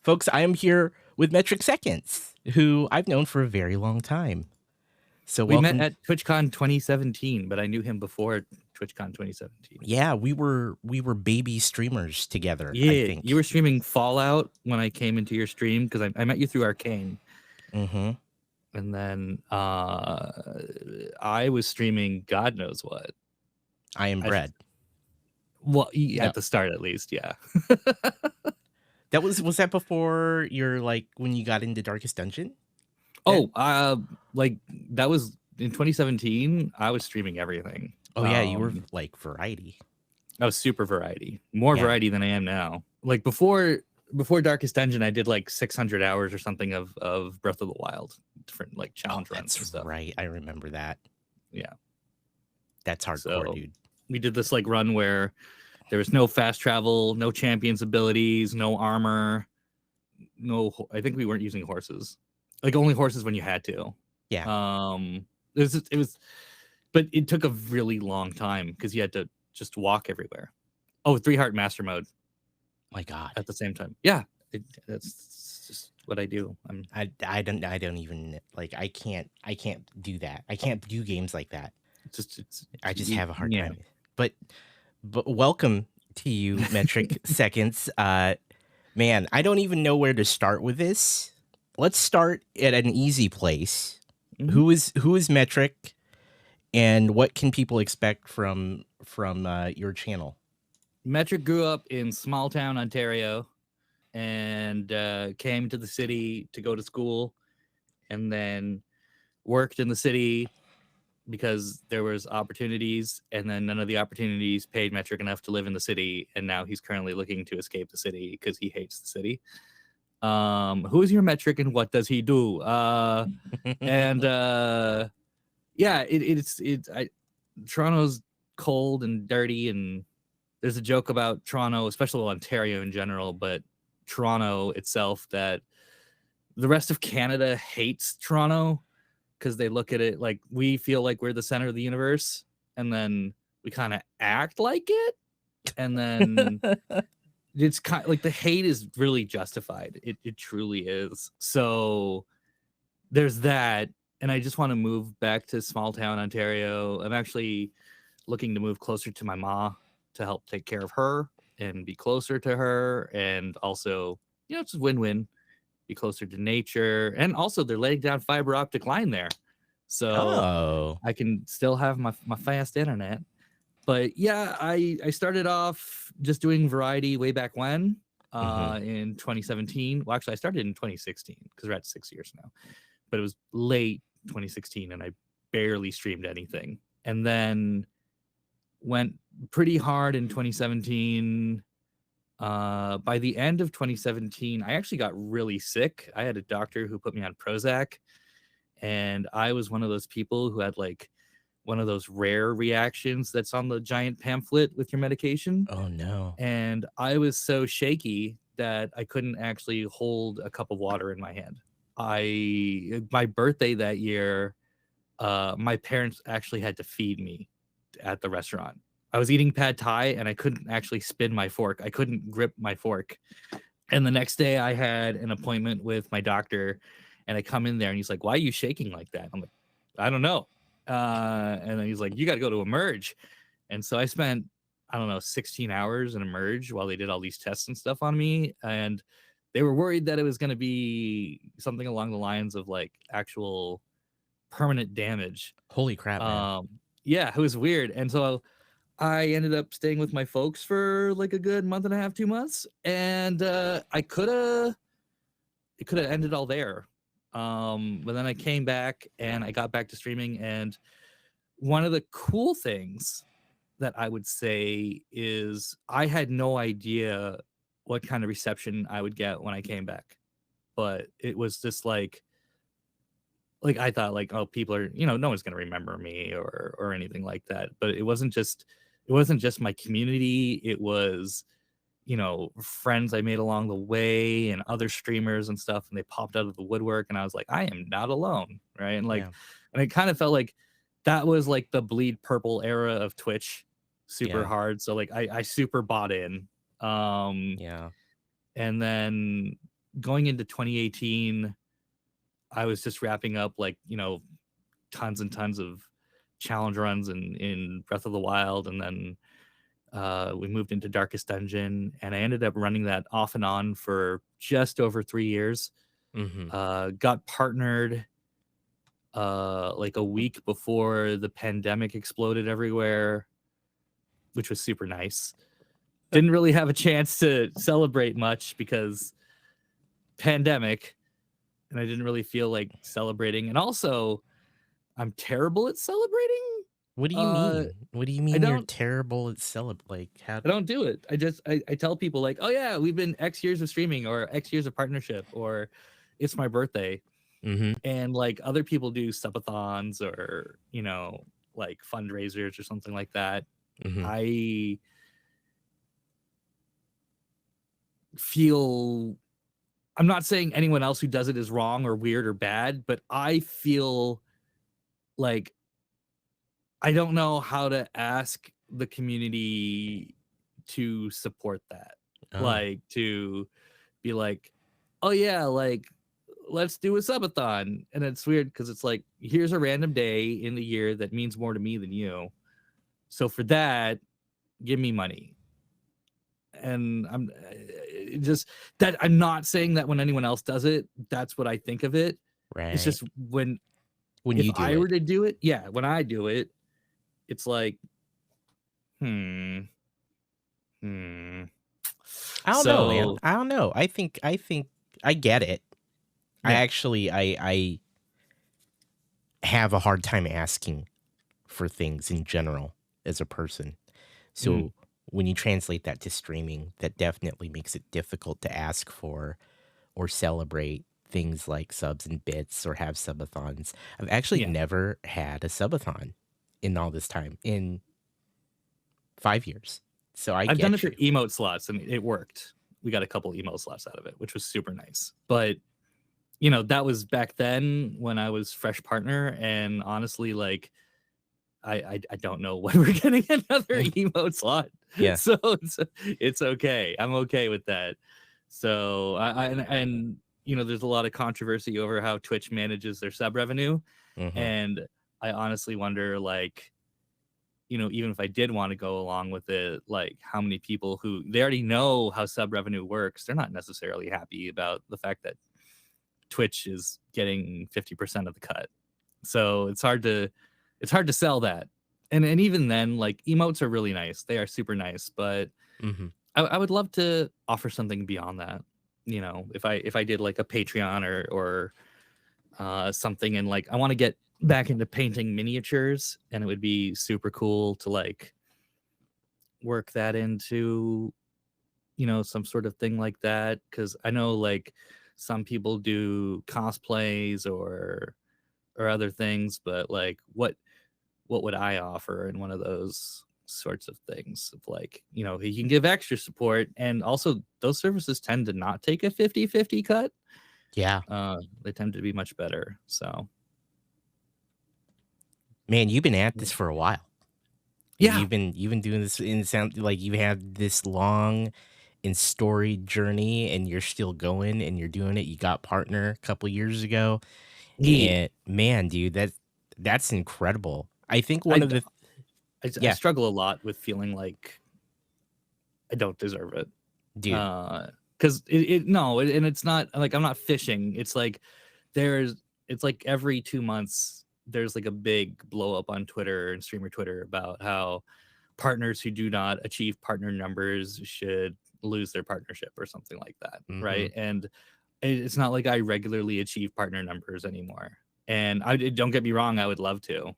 Folks, I am here with MetricSeconds, who I've known for a very long time. So We met welcome. at TwitchCon 2017, but I knew him before TwitchCon 2017. Yeah, we were baby streamers together, I Yeah, think. you were streaming Fallout when I came into your stream because I met you through Arcane. Mm-hmm. And then I was streaming God knows what. I am Bread. Well, at the start at least, yeah. That was that before your when you got into Darkest Dungeon? Oh, like that was in 2017. I was streaming everything. Oh yeah, you were like variety. I was super variety, more variety than I am now. Like before Darkest Dungeon, I did like 600 hours or something of Breath of the Wild, different like challenge runs and stuff. Right, I remember that. Yeah, that's hardcore, dude. We did this like run where there was no fast travel, no champions abilities, no armor, I think we weren't using horses. Like only horses when you had to. Yeah. It was, but it took a really long time because you had to just walk everywhere. Oh, 3-heart master mode. My God. At the same time. Yeah. That's just what I do. I don't even like, I can't do that. I can't do games like that. I just have a hard time. But welcome to you, MetricSeconds. Man, I don't even know where to start with this. Let's start at an easy place. Mm-hmm. Who is Metric, and what can people expect from your channel? Metric grew up in small town Ontario, and came to the city to go to school, and then worked in the city because there was opportunities, and then none of the opportunities paid Metric enough to live in the city, and now he's currently looking to escape the city because he hates the city. Who is your Metric and what does he do? Yeah, Toronto's cold and dirty, and there's a joke about Toronto, especially Ontario in general, but Toronto itself, that the rest of Canada hates Toronto because they look at it like we feel like we're the center of the universe, and then we kind of act like it, and then it's kind of like the hate is really justified. It truly is. So there's that, and I just want to move back to small town Ontario. I'm actually looking to move closer to my ma to help take care of her and be closer to her, and also, it's a win-win. Be closer to nature, and also they're laying down fiber optic line there, so I can still have my fast internet. But yeah, I started off just doing variety way back when, in 2017. Well, actually, I started in 2016 because we're at 6 years now, but it was late 2016, and I barely streamed anything, and then went pretty hard in 2017. By the end of 2017, I actually got really sick. I had a doctor who put me on Prozac, and I was one of those people who had like one of those rare reactions that's on the giant pamphlet with your medication. Oh no. And I was so shaky that I couldn't actually hold a cup of water in my hand. My birthday that year, my parents actually had to feed me at the restaurant. I was eating pad thai and I couldn't actually spin my fork. I couldn't grip my fork. And the next day I had an appointment with my doctor, and I come in there and he's like, "Why are you shaking like that?" I'm like, "I don't know." And then he's like, "You got to go to Emerge." And so I spent, 16 hours in Emerge while they did all these tests and stuff on me. And they were worried that it was going to be something along the lines of like actual permanent damage. Holy crap, man. Yeah, it was weird. And so I ended up staying with my folks for like a good month and a half, 2 months, and it could have ended all there. But then I came back and I got back to streaming, and one of the cool things that I would say is I had no idea what kind of reception I would get when I came back, but it was just like I thought like, oh, people are, no one's gonna remember me or anything like that. But it wasn't just my community. It was, friends I made along the way and other streamers and stuff, and they popped out of the woodwork, and I was like, I am not alone, right? And and it kind of felt like that was like the bleed purple era of Twitch, super hard. So like I super bought in. And then going into 2018, I was just wrapping up like, tons and tons of challenge runs in Breath of the Wild, and then we moved into Darkest Dungeon, and I ended up running that off and on for just over 3 years. Got partnered like a week before the pandemic exploded everywhere, which was super nice. Didn't really have a chance to celebrate much because pandemic, and I didn't really feel like celebrating. And also, I'm terrible at celebrating. What do you mean? What do you mean you're terrible at celebrate? Like, how? I don't do it. I tell people like, oh yeah, we've been X years of streaming or X years of partnership, or it's my birthday. And like other people do subathons or, like fundraisers or something like that. I feel, I'm not saying anyone else who does it is wrong or weird or bad, but I feel like I don't know how to ask the community to support that. Like to be like, oh yeah, like let's do a subathon. And it's weird because it's like, here's a random day in the year that means more to me than you. So for that, give me money. And I'm just that I'm not saying that when anyone else does it, that's what I think of it. Right. It's just when if you I were to do it, yeah, when I do it, it's like, I don't know, man. I don't know. I think I get it. Yeah. I have a hard time asking for things in general as a person. So when you translate that to streaming, that definitely makes it difficult to ask for or celebrate things like subs and bits or have subathons. I've actually never had a subathon in all this time, in 5 years. So I've done it for emote slots and it worked. We got a couple emote slots out of it, which was super nice. But that was back then when I was fresh partner, and honestly, like I don't know when we're getting another emote slot. Yeah. So it's okay. I'm okay with that. So and there's a lot of controversy over how Twitch manages their sub revenue. And I honestly wonder, like, even if I did want to go along with it, like how many people who they already know how sub revenue works, they're not necessarily happy about the fact that Twitch is getting 50% of the cut. So it's hard to sell that. And even then, like, emotes are really nice. They are super nice, but I would love to offer something beyond that. If I did like a Patreon or something, and like I want to get back into painting miniatures, and it would be super cool to like work that into some sort of thing like that, because I know like some people do cosplays or other things, but like what would I offer in one of those sorts of things of like, you can give extra support, and also those services tend to not take a 50-50 cut. Yeah. They tend to be much better. So man, you've been at this for a while. Yeah. You've been doing this, in sound like you have this long and storied journey, and you're still going and you're doing it. You got partner a couple years ago. And man, dude, that's incredible. I think I struggle a lot with feeling like I don't deserve it, dude. Because and it's not like I'm not fishing. It's like it's like every 2 months there's like a big blow up on Twitter and streamer Twitter about how partners who do not achieve partner numbers should lose their partnership or something like that, right? And it's not like I regularly achieve partner numbers anymore. And don't get me wrong, I would love to.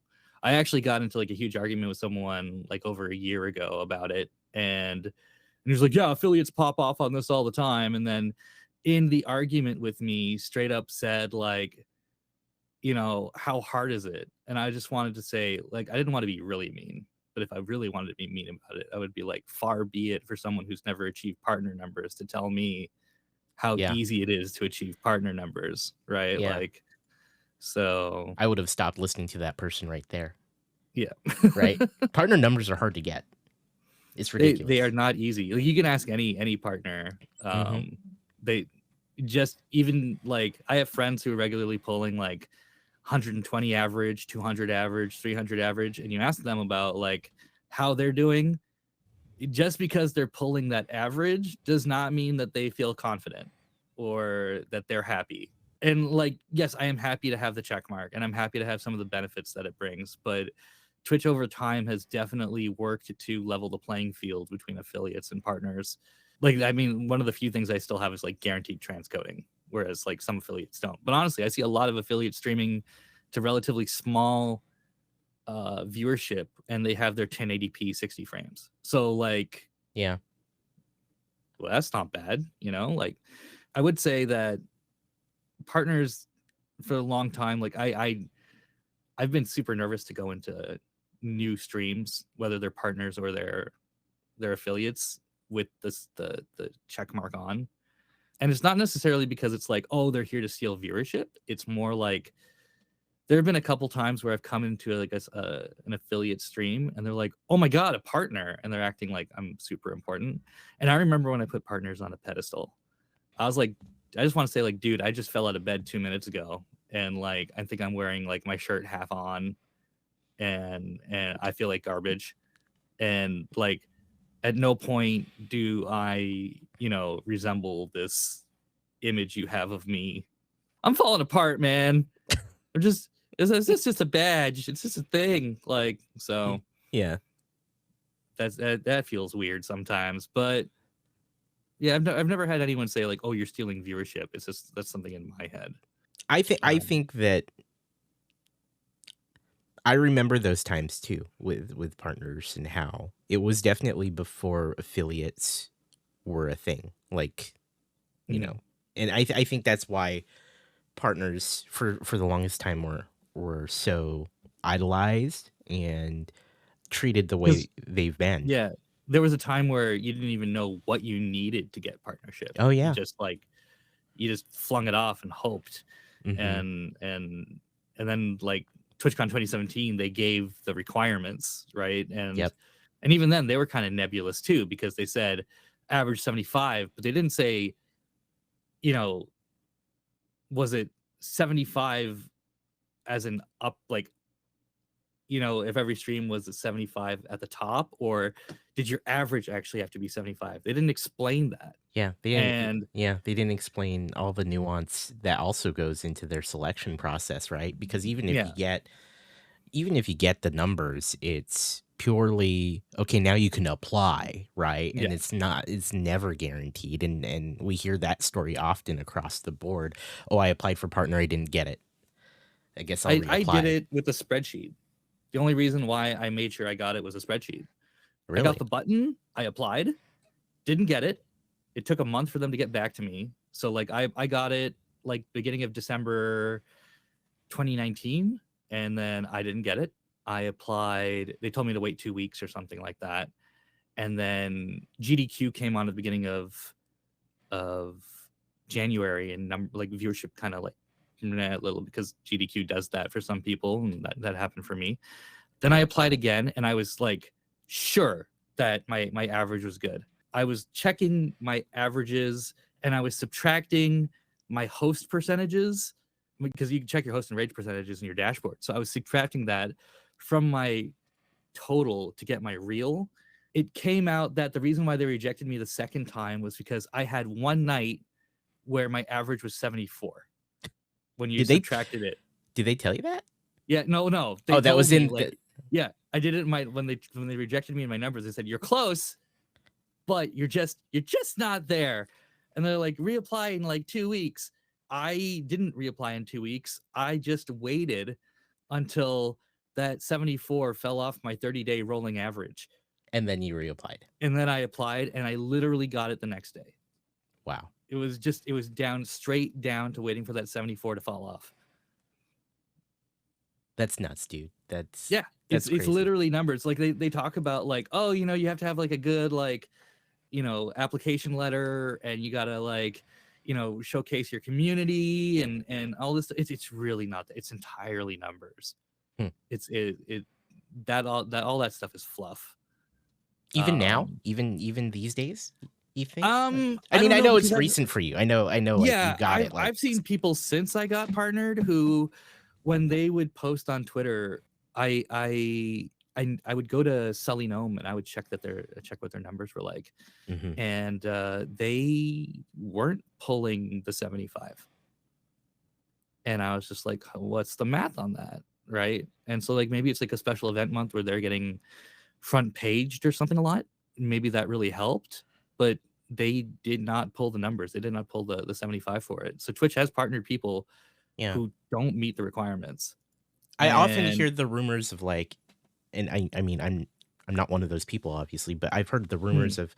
I actually got into like a huge argument with someone like over a year ago about it, and he was like, yeah, affiliates pop off on this all the time. And then in the argument with me, straight up said like, how hard is it? And I just wanted to say, like, I didn't want to be really mean, but if I really wanted to be mean about it, I would be like, far be it for someone who's never achieved partner numbers to tell me how easy it is to achieve partner numbers, right? Yeah. Like, so I would have stopped listening to that person right there. Yeah. Right. Partner numbers are hard to get. It's ridiculous. They are not easy. Like, you can ask any partner. just even like I have friends who are regularly pulling like 120 average, 200 average, 300 average, and you ask them about like how they're doing, just because they're pulling that average does not mean that they feel confident or that they're happy. And like, yes, I am happy to have the check mark and I'm happy to have some of the benefits that it brings, but Twitch over time has definitely worked to level the playing field between affiliates and partners. Like, I mean, one of the few things I still have is like guaranteed transcoding, whereas like some affiliates don't. But honestly, I see a lot of affiliates streaming to relatively small viewership, and they have their 1080p 60 frames. So like, yeah, well, that's not bad, you know. Like, I would say that partners for a long time, like I've been super nervous to go into new streams, whether they're partners or they're affiliates, with this the check mark on. And it's not necessarily because it's like, oh, they're here to steal viewership. It's more like there have been a couple times where I've come into like an affiliate stream and they're like, oh my God, a partner. And they're acting like I'm super important. And I remember when I put partners on a pedestal, I was like, I just want to say like, dude, I just fell out of bed 2 minutes ago. And like, I think I'm wearing like my shirt half on and I feel like garbage. And like, at no point do I, you know, resemble this image you have of me. I'm falling apart, man. I'm just, it's just a badge. It's just a thing. Like, so yeah. That feels weird sometimes, but yeah, I've never had anyone say like, oh, you're stealing viewership. It's just, that's something in my head. I think that I remember those times too with partners, and how it was definitely before affiliates were a thing. Like, you know, and I think that's why partners for the longest time were so idolized and treated the way they've been. Yeah, there was a time where you didn't even know what you needed to get partnership. Oh yeah, you just flung it off and hoped. And then like TwitchCon 2017, they gave the requirements, right? And and even then they were kind of nebulous too, because they said average 75, but they didn't say, you know, was it 75 as an up, like, you know, if every stream was at 75 at the top, or did your average actually have to be 75? They didn't explain that. Yeah, they didn't explain all the nuance that also goes into their selection process, right? Because even if you get the numbers, it's purely okay, now you can apply, right? And it's never guaranteed. And we hear that story often across the board. Oh, I applied for partner, I didn't get it. I guess I'll reapply. I did it with a spreadsheet. The only reason why I made sure I got it was a spreadsheet. Really? I got the button, I applied, didn't get it. It took a month for them to get back to me. So like I got it like beginning of December 2019, and then I didn't get it. I applied, they told me to wait 2 weeks or something like that. And then GDQ came on at the beginning of January, and like viewership kind of like a little, because GDQ does that for some people, and that happened for me. Then I applied again, and I was like sure that my average was good. I was checking my averages and I was subtracting my host percentages, because you can check your host and rage percentages in your dashboard. So I was subtracting that from my total to get my real. It came out that the reason why they rejected me the second time was because I had one night where my average was 74. When you subtracted it. Did they tell you that? Yeah, no. That was in yeah, I did it in my, when they rejected me in my numbers, they said you're close, but you're just not there. And they're like, reapply in like 2 weeks. I didn't reapply in 2 weeks. I just waited until that 74 fell off my 30-day rolling average. And then you reapplied. And then I applied, and I literally got it the next day. Wow. It was straight down to waiting for that 74 to fall off. That's nuts, dude. That's it's literally numbers. Like they talk about like, oh, you know, you have to have like a good, like, you know, application letter, and you gotta like, you know, showcase your community and all this. It's really not. It's entirely numbers. It's all that stuff is fluff. Even now, even these days. You think? I mean, don't I know know it's because recent for you. I know, like you yeah, got it. Like, I've seen people since I got partnered who, when they would post on Twitter, I would go to Sully Gnome and I would check what their numbers were like, mhm. and they weren't pulling the 75, and I was just like, what's the math on that, right? And so like maybe it's like a special event month where they're getting front paged or something a lot. Maybe that really helped, but they did not pull the numbers. They did not pull the 75 for it. So Twitch has partnered people Yeah. who don't meet the requirements. I often And hear the rumors of like, and I mean, I'm not one of those people, obviously, but I've heard the rumors of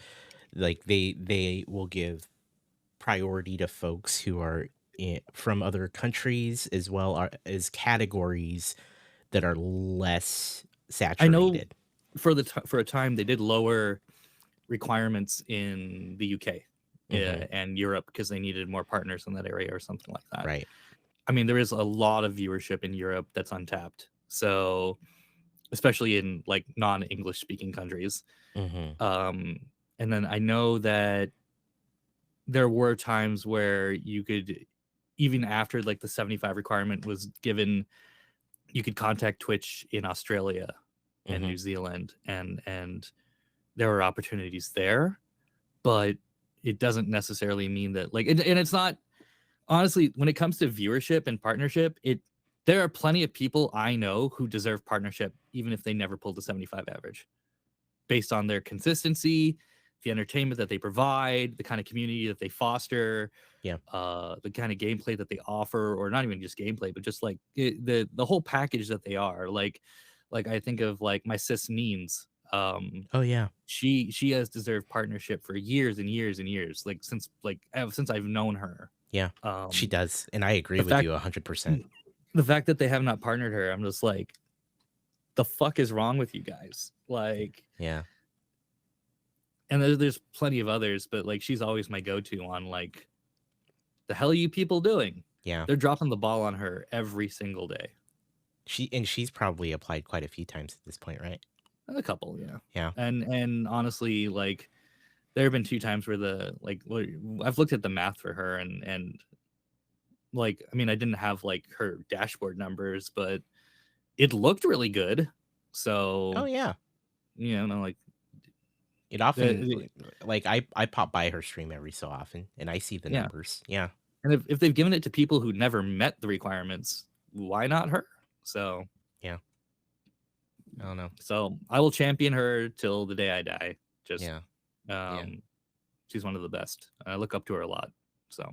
like they will give priority to folks who are from other countries as well as categories that are less I know saturated. for a time they did lower requirements in the UK Hmm. and Europe because they needed more partners in that area or something like that. Right. I mean, there is a lot of viewership in Europe that's untapped. So, especially in like non-English speaking countries. Hmm. And then I know that there were times where you could, even after like the 75 requirement was given, you could contact Twitch in Australia and Hmm. New Zealand, and there were opportunities there, but it doesn't necessarily mean that like, and it's not, honestly, when it comes to viewership and partnership, there are plenty of people I know who deserve partnership even if they never pulled the 75 average, based on their consistency, the entertainment that they provide, the kind of community that they foster, Yeah. the kind of gameplay that they offer, or not even just gameplay, but just like the whole package that they are. Like I think of like my sis Neens. Oh yeah. She has deserved partnership for years and years and years, like since I've known her. Yeah. She Um, does, and I agree the with fact you 100%. the fact that they have not partnered her, I'm just like, the fuck is wrong with you guys? Like, Yeah. and there's plenty of others, but like she's always my go-to on like, the hell are you people doing? Yeah. They're dropping the ball on her every single day. She's probably applied quite a few times at this point, right? A couple, yeah. Yeah. And honestly, like there have been 2 times where I've looked at the math for her, and like, I mean, I didn't have like her dashboard numbers, but it looked really good. So, Oh yeah. like It often the like I pop by her stream every so often and I see the yeah. numbers. Yeah. And if they've given it to people who never met the requirements, why not her? So Yeah. I don't know. So I will champion her till the day I die. Just Yeah. Yeah. she's one of the best. I look up to her a lot. So,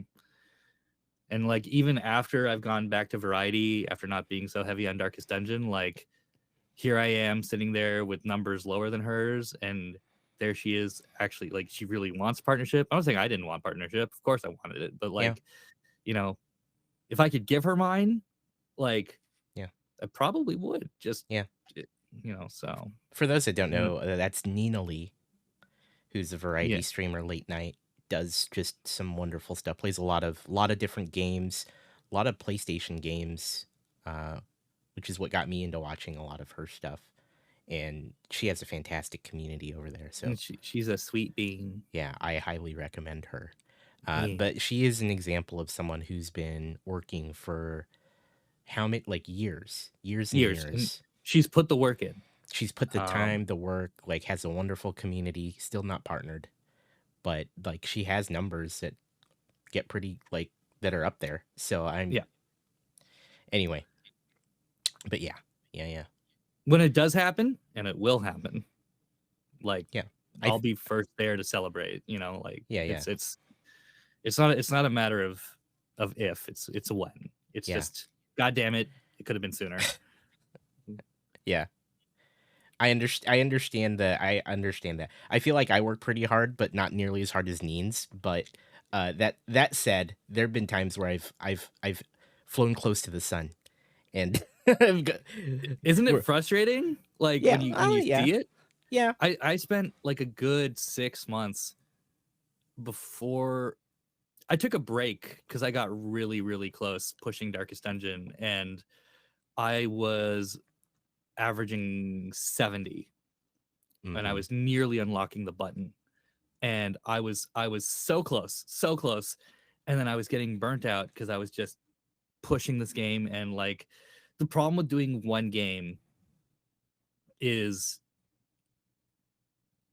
and like even after I've gone back to variety after not being so heavy on Darkest Dungeon, like here I am sitting there with numbers lower than hers, and there she is actually, like, she really wants partnership. I'm not saying I didn't want partnership. Of course I wanted it, but Yeah. like, if I could give her mine, like, Yeah. I probably would. Just Yeah. so For those that don't know, that's Nina Lee, who's a variety yeah. streamer late night, does just some wonderful stuff, plays a lot of different games, a lot of PlayStation games, which is what got me into watching a lot of her stuff. And she has a fantastic community over there. So And she's a sweet being. yeah, I highly recommend her. Yeah. But she is an example of someone who's been working for how many, like years and years. And she's put the work in. She's put the time, the work, like has a wonderful community, still not partnered, but like she has numbers that get pretty, like, that are up there. So anyway, but yeah. When it does happen, and it will happen, like, Yeah. I'll be first there to celebrate, like, Yeah. it's not a matter of if, it's a when. It's just, God damn it, it could have been sooner. Yeah. I understand that. I feel like I work pretty hard, but not nearly as hard as Neens. But that said, there have been times where I've flown close to the sun, and Isn't it frustrating? Like when you see it? Yeah. I spent like a good 6 months before I took a break because I got really, really close pushing Darkest Dungeon, and I was averaging 70, and I was nearly unlocking the button. and I was so close, and then I was getting burnt out because I was just pushing this game. And like, the problem with doing one game is,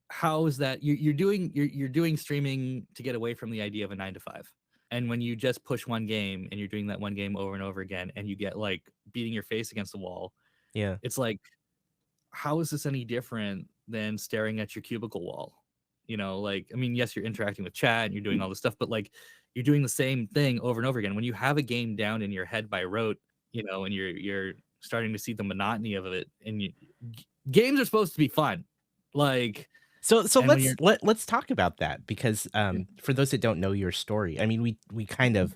how is that you're doing streaming to get away from the idea of a 9 to 5. And when you just push one game and you're doing that one game over and over again, and you get like beating your face against the wall, Yeah. it's like, how is this any different than staring at your cubicle wall? You know, like, I mean, yes, you're interacting with chat and you're doing all this stuff, but like, you're doing the same thing over and over again. When you have a game down in your head by rote, you know, and you're starting to see the monotony of it, and games are supposed to be fun. Like, so let's talk about that, because for those that don't know your story, I mean, we kind of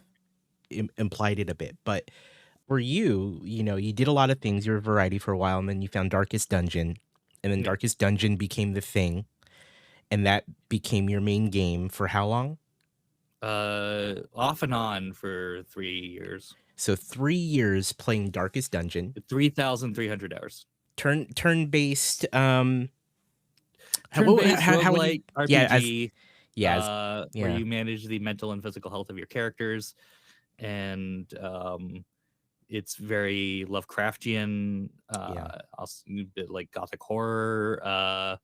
implied it a bit, but for you, you know, you did a lot of things. You were variety for a while, and then you found Darkest Dungeon, and then Darkest Dungeon became the thing, and that became your main game for how long? Off and on for 3 years. So 3 years playing Darkest Dungeon. 3,300 hours. Turn-based Turn-based roguelike RPG. Where you manage the mental and physical health of your characters, and it's very Lovecraftian, also a bit like gothic horror,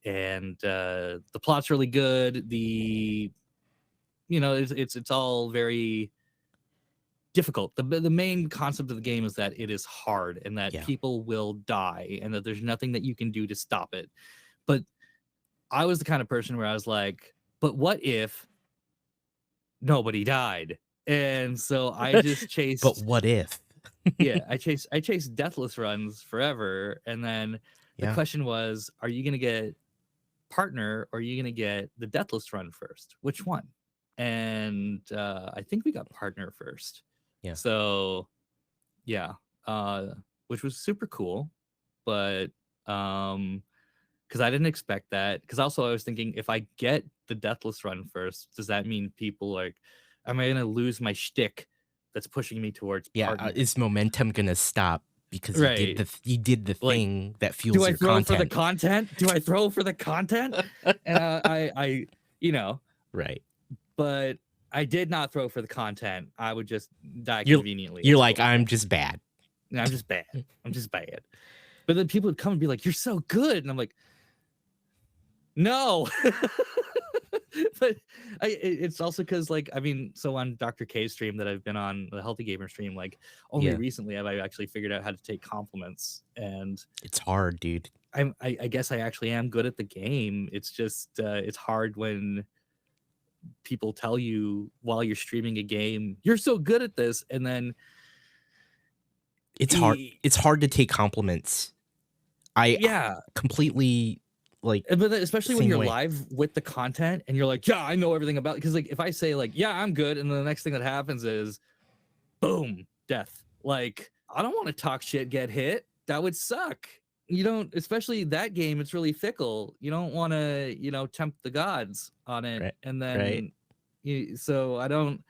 and the plot's really good. The, you know, it's all very difficult. The main concept of the game is that it is hard, and that people will die, and that there's nothing that you can do to stop it. But I was the kind of person where I was like, but what if nobody died? And so I just chased. But what if? I chased deathless runs forever, and then the question was, are you gonna get partner, or are you gonna get the deathless run first? Which one? And I think we got partner first. So which was super cool, but because I didn't expect that. Because also I was thinking, if I get the deathless run first, does that mean people like, am I gonna lose my shtick that's pushing me towards partner? Is momentum gonna stop because you did the thing that fuels your content? Do I throw for the content? Do I throw for the content? And I you know, right. But I did not throw for the content. I would just die conveniently. You're like, I'm just bad. I'm just bad. I'm just bad. But then people would come and be like, you're so good. And I'm like, no. But it's also because, like, I mean, so on Dr. K's stream that I've been on, the Healthy Gamer stream, like, only recently have I actually figured out how to take compliments. And it's hard, dude. I guess I actually am good at the game. It's just, it's hard when people tell you while you're streaming a game, you're so good at this, and then it's hard to take compliments. I completely, like, but especially when you're live with the content and you're like, yeah, I know everything about it. Because like, if I say like, yeah, I'm good, and then the next thing that happens is boom, death. Like, I don't want to talk shit, get hit. That would suck. You don't, especially that game, it's really fickle. You don't want to, you know, tempt the gods on it. Right. And then so I don't,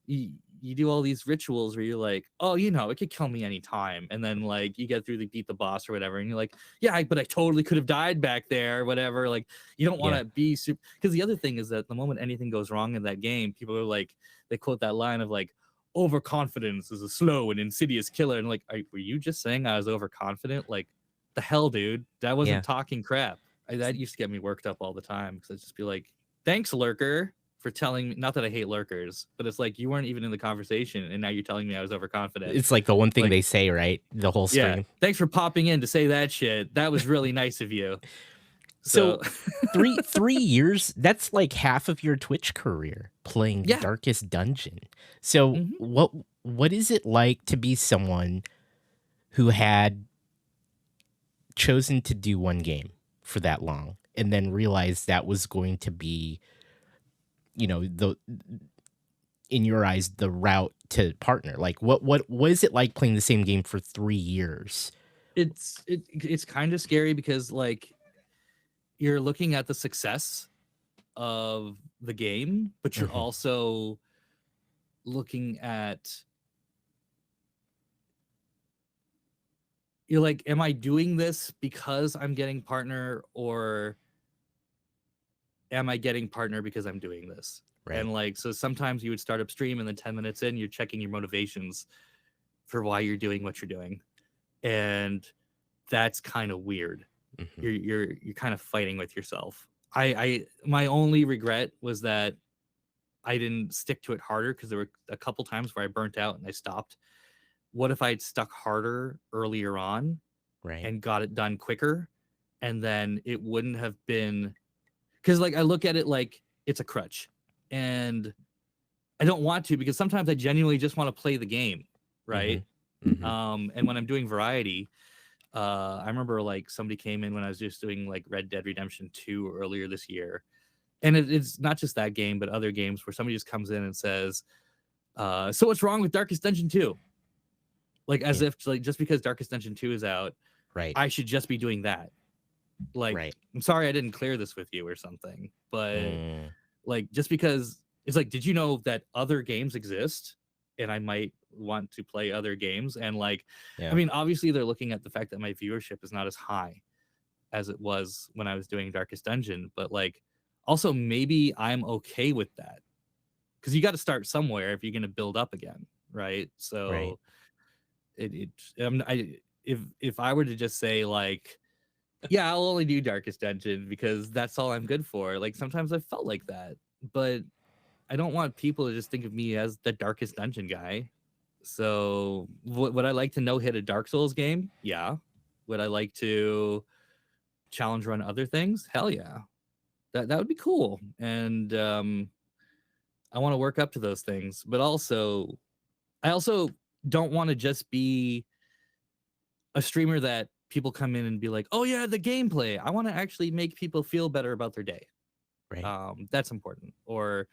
you do all these rituals where you're like, oh, you know, it could kill me anytime. And then like you get through the beat the boss or whatever, and you're like, yeah, but I totally could have died back there or whatever. Like, you don't want to be super, because the other thing is that the moment anything goes wrong in that game, people are like, they quote that line of like, overconfidence is a slow and insidious killer. And like, were you just saying I was overconfident? Like, the hell, dude, that wasn't talking crap. That used to get me worked up all the time, because I'd just be like, thanks, lurker, for telling me. Not that I hate lurkers, but it's like, you weren't even in the conversation, and now you're telling me I was overconfident. It's like the one thing they say, right? The whole stream. Yeah, thanks for popping in to say that shit. That was really nice of you. So 3 years, that's like half of your Twitch career playing Darkest Dungeon. So what is it like to be someone who had chosen to do one game for that long, and then realized that was going to be, you know, in your eyes, the route to partner? Like, what is it like playing the same game for 3 years? It's kind of scary, because like, you're looking at the success of the game, but you're also looking at, you're like, am I doing this because I'm getting partner, or am I getting partner because I'm doing this? Right. And like, so sometimes you would start up stream and then 10 minutes in, you're checking your motivations for why you're doing what you're doing. And that's kind of weird. Mm-hmm. You're kind of fighting with yourself. My only regret was that I didn't stick to it harder, because there were a couple times where I burnt out and I stopped. What if I had stuck harder earlier on, right, and got it done quicker? And then it wouldn't have been, because like I look at it like it's a crutch, and I don't want to, because sometimes I genuinely just want to play the game, right? Mm-hmm. Mm-hmm. And when I'm doing variety, I remember like somebody came in when I was just doing like Red Dead Redemption 2 earlier this year. And it's not just that game, but other games where somebody just comes in and says, so what's wrong with Darkest Dungeon 2? Like, as if like just because Darkest Dungeon 2 is out, right, I should just be doing that. Like, right. I'm sorry I didn't clear this with you or something, but like, just because it's like, did you know that other games exist and I might want to play other games? And like, I mean, obviously they're looking at the fact that my viewership is not as high as it was when I was doing Darkest Dungeon, but like, also maybe I'm okay with that, because you got to start somewhere if you're going to build up again, right? So if I were to just say like, yeah, I'll only do Darkest Dungeon because that's all I'm good for, like sometimes I felt like that, but I don't want people to just think of me as the Darkest Dungeon guy. So would I like to hit a Dark Souls game? Yeah. Would I like to challenge run other things? Hell yeah. That would be cool. And I want to work up to those things, but I also don't want to just be a streamer that people come in and be like, oh yeah, the gameplay. I want to actually make people feel better about their day. Right. That's important. Or,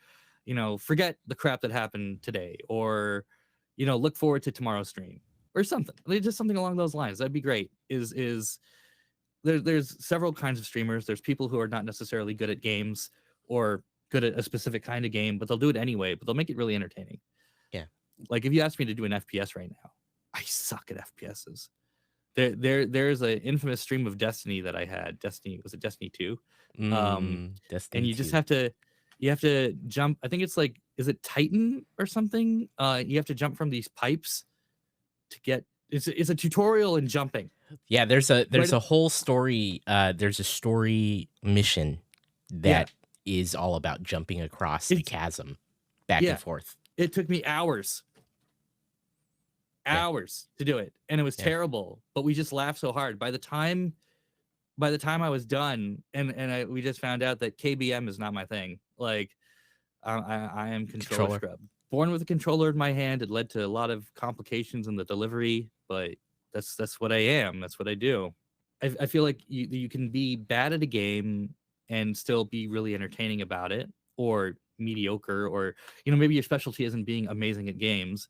forget the crap that happened today, or, look forward to tomorrow's stream or something. Just something along those lines. That'd be great. There's several kinds of streamers. There's people who are not necessarily good at games or good at a specific kind of game, but they'll do it anyway, but they'll make it really entertaining. Yeah. Like if you ask me to do an FPS right now, I suck at FPSs. There's an infamous stream of Destiny that I had. Was it Destiny 2? Destiny and you 2. just have to jump. I think it's like, is it Titan or something? You have to jump from these pipes to get, it's a tutorial in jumping. Yeah, there's a whole story. There's a story mission that is all about jumping across the chasm back and forth. It took me hours to do it, and it was terrible, but we just laughed so hard. By the time I was done, and we just found out that KBM is not my thing. Like, I am controller scrub. Born with a controller in my hand, it led to a lot of complications in the delivery, but that's what I am. That's what I do. I feel like you can be bad at a game and still be really entertaining about it, or mediocre, or maybe your specialty isn't being amazing at games.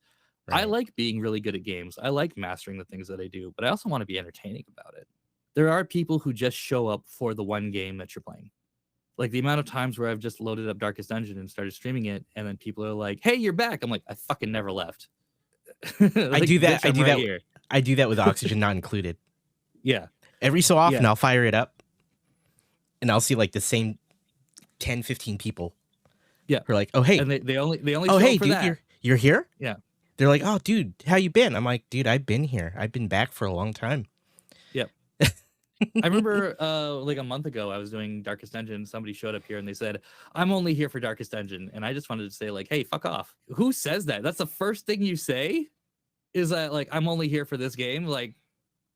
Right. I like being really good at games. I like mastering the things that I do, but I also want to be entertaining about it. There are people who just show up for the one game that you're playing. Like the amount of times where I've just loaded up Darkest Dungeon and started streaming it, and then people are like, "Hey, you're back." I'm like, "I fucking never left." Like, I do that. I do that with Oxygen Not Included. Yeah. Every so often, I'll fire it up, and I'll see like the same 10, 15 people. Yeah. Who are like, "Oh, hey." And they only oh, show hey, for dude, that. You're here? Yeah. They're like, "Oh, dude, how you been?" I'm like, "Dude, I've been here. I've been back for a long time." Yep. I remember like a month ago, I was doing Darkest Dungeon. Somebody showed up here and they said, "I'm only here for Darkest Dungeon." And I just wanted to say like, "Hey, fuck off." Who says that? That's the first thing you say, is that like, "I'm only here for this game." Like,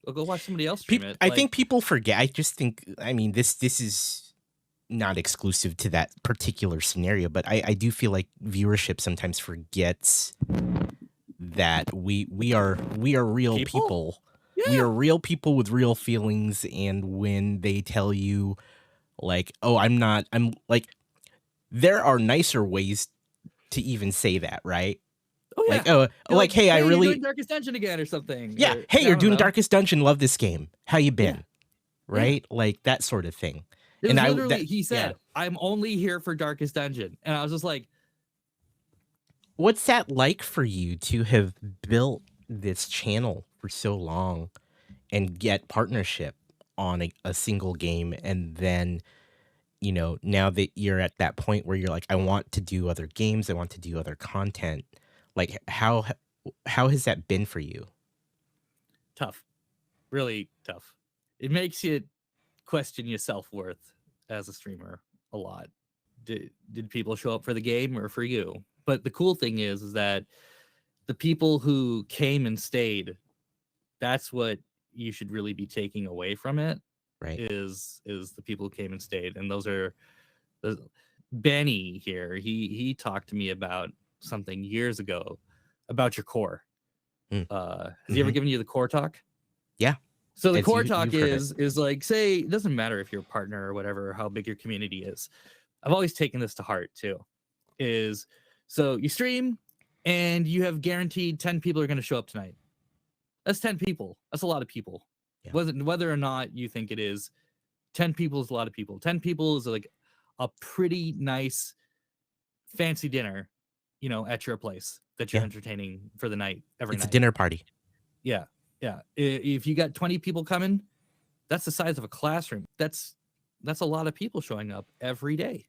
well, go watch somebody else stream it. I think people forget. I just think, I mean, this is not exclusive to that particular scenario, but I do feel like viewership sometimes forgets that we are real people. Yeah. We are real people with real feelings, and when they tell you like, "Oh, I'm like," there are nicer ways to even say that, right? Oh yeah. Like, hey, I really, you're doing Darkest Dungeon again or something. Yeah. Or, hey, you're doing Darkest Dungeon. Love this game. How you been? Yeah. Right? Yeah. Like that sort of thing. And literally, he said, "I'm only here for Darkest Dungeon," and I was just like, "What's that like for you to have built this channel for so long and get partnership on a single game, and then now that you're at that point where you're like, I want to do other games, I want to do other content, like how has that been for you? Tough, really tough. It makes you question your self-worth as a streamer a lot. Did people show up for the game or for you? But the cool thing is that the people who came and stayed, that's what you should really be taking away from it. Right. Is the people who came and stayed, and those are Benny here. He talked to me about something years ago about your core. Has he ever given you the core talk? Yeah. So the core talk is like, say, it doesn't matter if you're a partner or whatever, or how big your community is. I've always taken this to heart too. Is so you stream and you have guaranteed 10 people are going to show up tonight. That's 10 people. That's a lot of people. Yeah. Whether or not you think it is, 10 people is a lot of people. 10 people is like a pretty nice fancy dinner, at your place that you're entertaining for the night every night. It's a dinner party. Yeah. Yeah. If you got 20 people coming, that's the size of a classroom. That's a lot of people showing up every day.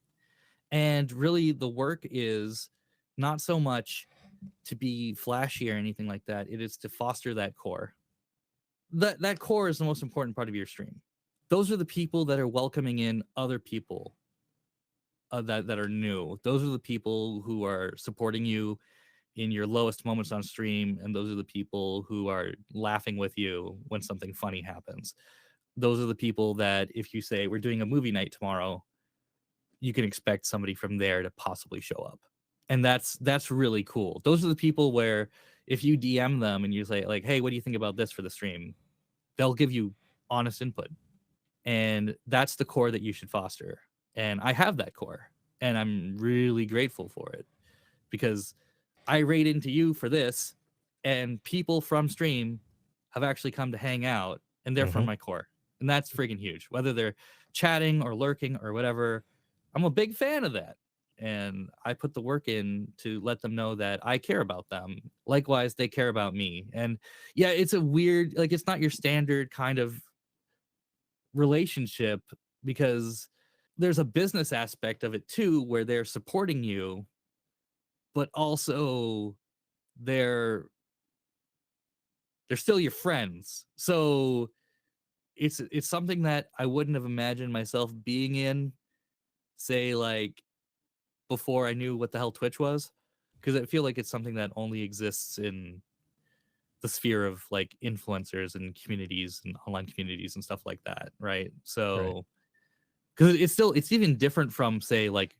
And really the work is not so much to be flashy or anything like that. It is to foster that core. That core is the most important part of your stream. Those are the people that are welcoming in other people that are new. Those are the people who are supporting you in your lowest moments on stream, and those are the people who are laughing with you when something funny happens. Those are the people that if you say we're doing a movie night tomorrow, you can expect somebody from there to possibly show up. And that's really cool. Those are the people where if you DM them and you say like, hey, what do you think about this for the stream? They'll give you honest input. And that's the core that you should foster. And I have that core, and I'm really grateful for it, because I rate into you for this, and people from stream have actually come to hang out, and they're from my core. And that's friggin' huge. Whether they're chatting or lurking or whatever, I'm a big fan of that. And I put the work in to let them know that I care about them. Likewise, they care about me. And yeah, it's a weird, like, it's not your standard kind of relationship, because there's a business aspect of it too, where they're supporting you, but also they're still your friends. So it's something that I wouldn't have imagined myself being in, say, like before I knew what the hell Twitch was, because I feel like it's something that only exists in the sphere of like influencers and communities and online communities and stuff like that, right? So because it's even different from, say, like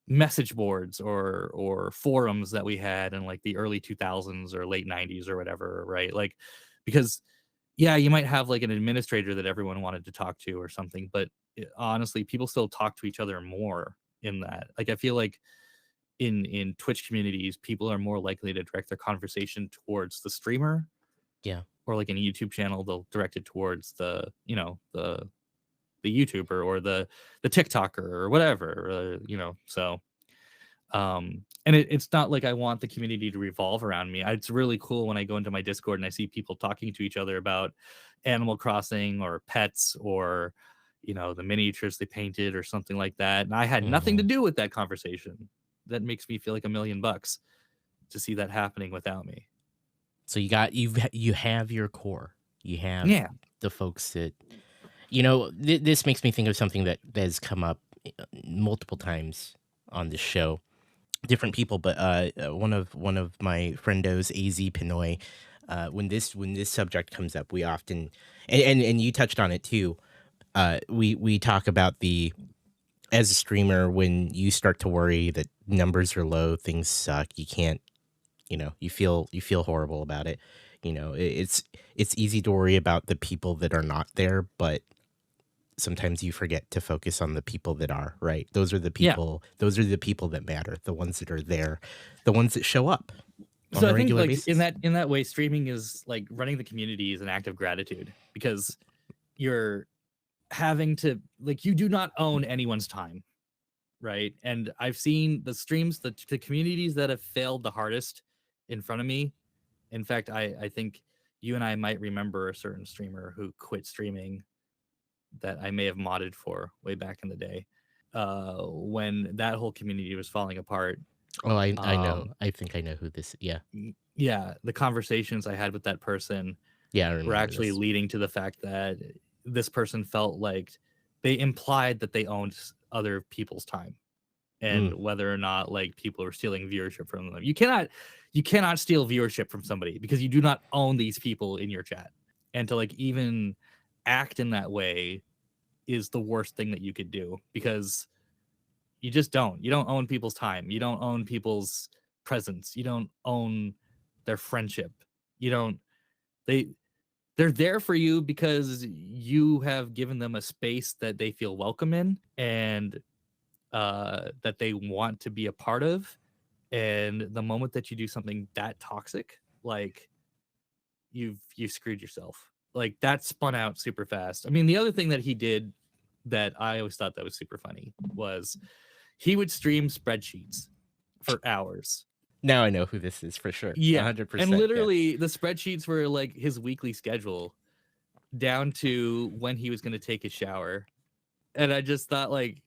message boards or forums that we had in like the early 2000s or late 90s or whatever, right? Like, because yeah, you might have like an administrator that everyone wanted to talk to or something, but honestly, people still talk to each other more in that. Like, I feel like in Twitch communities, people are more likely to direct their conversation towards the streamer. Yeah. Or like in a YouTube channel, they'll direct it towards the YouTuber or the TikToker or whatever, so and it's not like I want the community to revolve around me. It's really cool when I go into my Discord and I see people talking to each other about Animal Crossing or pets or the miniatures they painted or something like that, and I had nothing to do with that conversation. That makes me feel like $1 million to see that happening without me. So you have your core. You have the folks that this makes me think of something that has come up multiple times on this show. Different people, but one of my friendos, AZ Pinoy, when this subject comes up, we often and you touched on it too. We talk about as a streamer, when you start to worry that numbers are low, things suck, you can't, you feel horrible about it. It's easy to worry about the people that are not there, but sometimes you forget to focus on the people that are, right? Those are the people. Yeah. Those are the people that matter. The ones that are there, the ones that show up. So I think like basis. in that way, streaming is like running the community is an act of gratitude, because you're having to, like, you do not own anyone's time, right? And I've seen the streams, the communities that have failed the hardest in front of me. In fact, I think you and I might remember a certain streamer who quit streaming that I may have modded for way back in the day. when that whole community was falling apart. Oh, I know. I think I know who this. Yeah. Yeah, the conversations I had with that person were actually leading to the fact that this person felt like they implied that they owned other people's time, and whether or not like people are stealing viewership from them. You cannot steal viewership from somebody because you do not own these people in your chat. And to like even act in that way is the worst thing that you could do, because you just don't. You don't own people's time. You don't own people's presence. You don't own their friendship. You don't. They're there for you because you have given them a space that they feel welcome in, and that they want to be a part of. And the moment that you do something that toxic, like you've screwed yourself. Like that spun out super fast. I mean, the other thing that he did that I always thought that was super funny was he would stream spreadsheets for hours. Now I know who this is for sure. Yeah, 100%. And literally the spreadsheets were like his weekly schedule down to when he was going to take his shower. And I just thought like,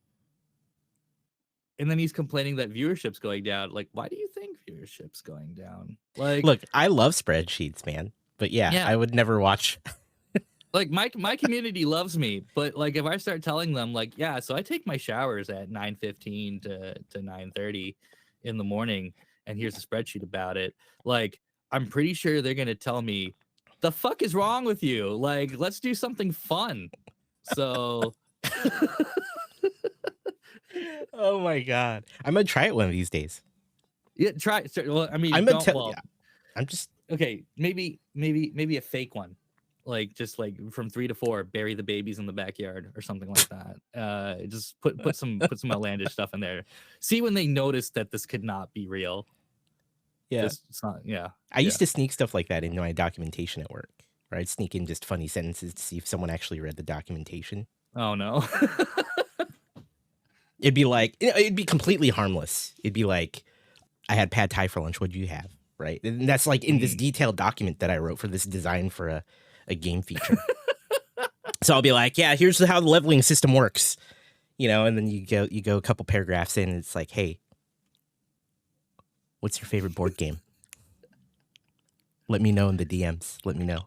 and then he's complaining that viewership's going down. Like, why do you think viewership's going down? Like, look, I love spreadsheets, man. But yeah. I would never watch. Like my community loves me, but like if I start telling them like, yeah, so I take my showers at 9:15 to 9:30 in the morning, and here's a spreadsheet about it. Like, I'm pretty sure they're gonna tell me, the fuck is wrong with you? Like, let's do something fun. So oh my god, I'm gonna try it one of these days. Yeah, try it. Well, I mean, I'm just okay. Maybe a fake one. Like just like from 3 to 4, bury the babies in the backyard or something like that. Just put some outlandish stuff in there. See when they notice that this could not be real. Yeah, it's not. Yeah, I used to sneak stuff like that into my documentation at work. Right, I'd sneak in just funny sentences to see if someone actually read the documentation. Oh no. It'd be like, it'd be completely harmless. It'd be like, I had pad thai for lunch. What'd you have? Right, and that's like in this detailed document that I wrote for this design for a game feature. So I'll be like, yeah, here's how the leveling system works, and then you go a couple paragraphs in, and it's like, hey, what's your favorite board game? Let me know in the DMs. Let me know.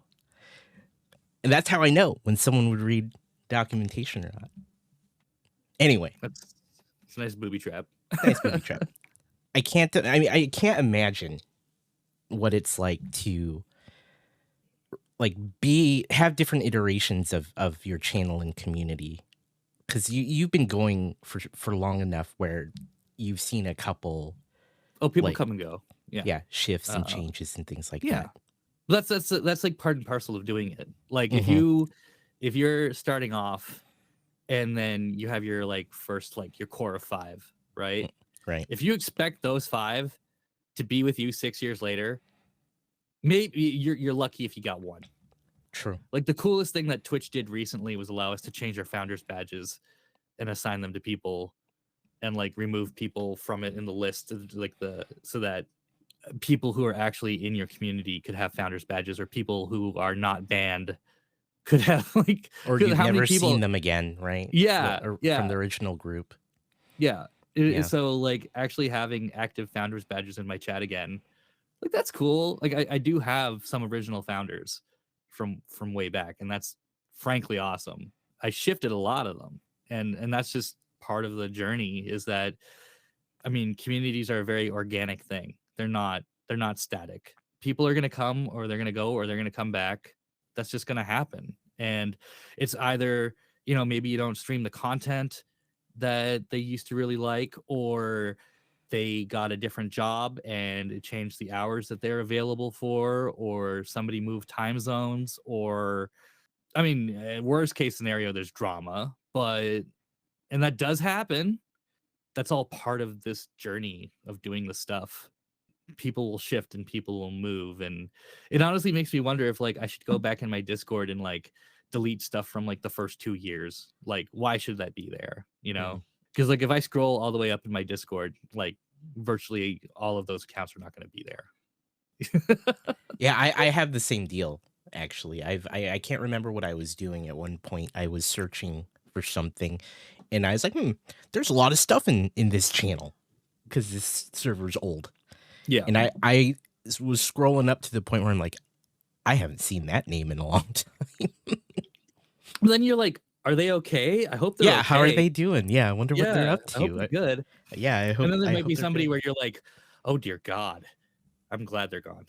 And that's how I know when someone would read documentation or not. Anyway, it's a nice booby trap. Nice booby trap. I can't imagine what it's like to like have different iterations of your channel and community, because you've been going for long enough where you've seen a couple people come and go, shifts and changes and things like that. That's like part and parcel of doing it. Like if you're starting off and then you have your like first like your core of 5, right? If you expect those 5 to be with you 6 years later, maybe you're lucky if you got one. True. Like the coolest thing that Twitch did recently was allow us to change our founders badges and assign them to people, and like remove people from it in the list, like so that people who are actually in your community could have founders badges, or people who are not banned could have like, or you've never seen them again, right? From the original group. So like actually having active founders badges in my chat again, like that's cool. Like I do have some original founders from way back, and that's frankly awesome. I shifted a lot of them, and that's just part of the journey. Is that, I mean, communities are a very organic thing. They're not static. People are going to come, or they're going to go, or they're going to come back. That's just going to happen. And it's either, maybe you don't stream the content that they used to really like, or they got a different job and it changed the hours that they're available for, or somebody moved time zones, or, I mean, worst case scenario, there's drama, and that does happen. That's all part of this journey of doing the stuff. People will shift and people will move, and it honestly makes me wonder if like I should go back in my Discord and like delete stuff from like the first 2 years. Like, why should that be there? Because like if I scroll all the way up in my Discord, like virtually all of those accounts are not going to be there. Yeah, I have the same deal actually. I can't remember what I was doing at one point. I was searching for something, and I was like, there's a lot of stuff in this channel because this server's old. Yeah. And I was scrolling up to the point where I'm like, I haven't seen that name in a long time. Then you're like, are they okay? I hope they're okay. How are they doing? Yeah, I wonder what they're up to. I hope they're good. Yeah, I hope. And then there I might hope be they're somebody good. where you're like, oh dear God, I'm glad they're gone.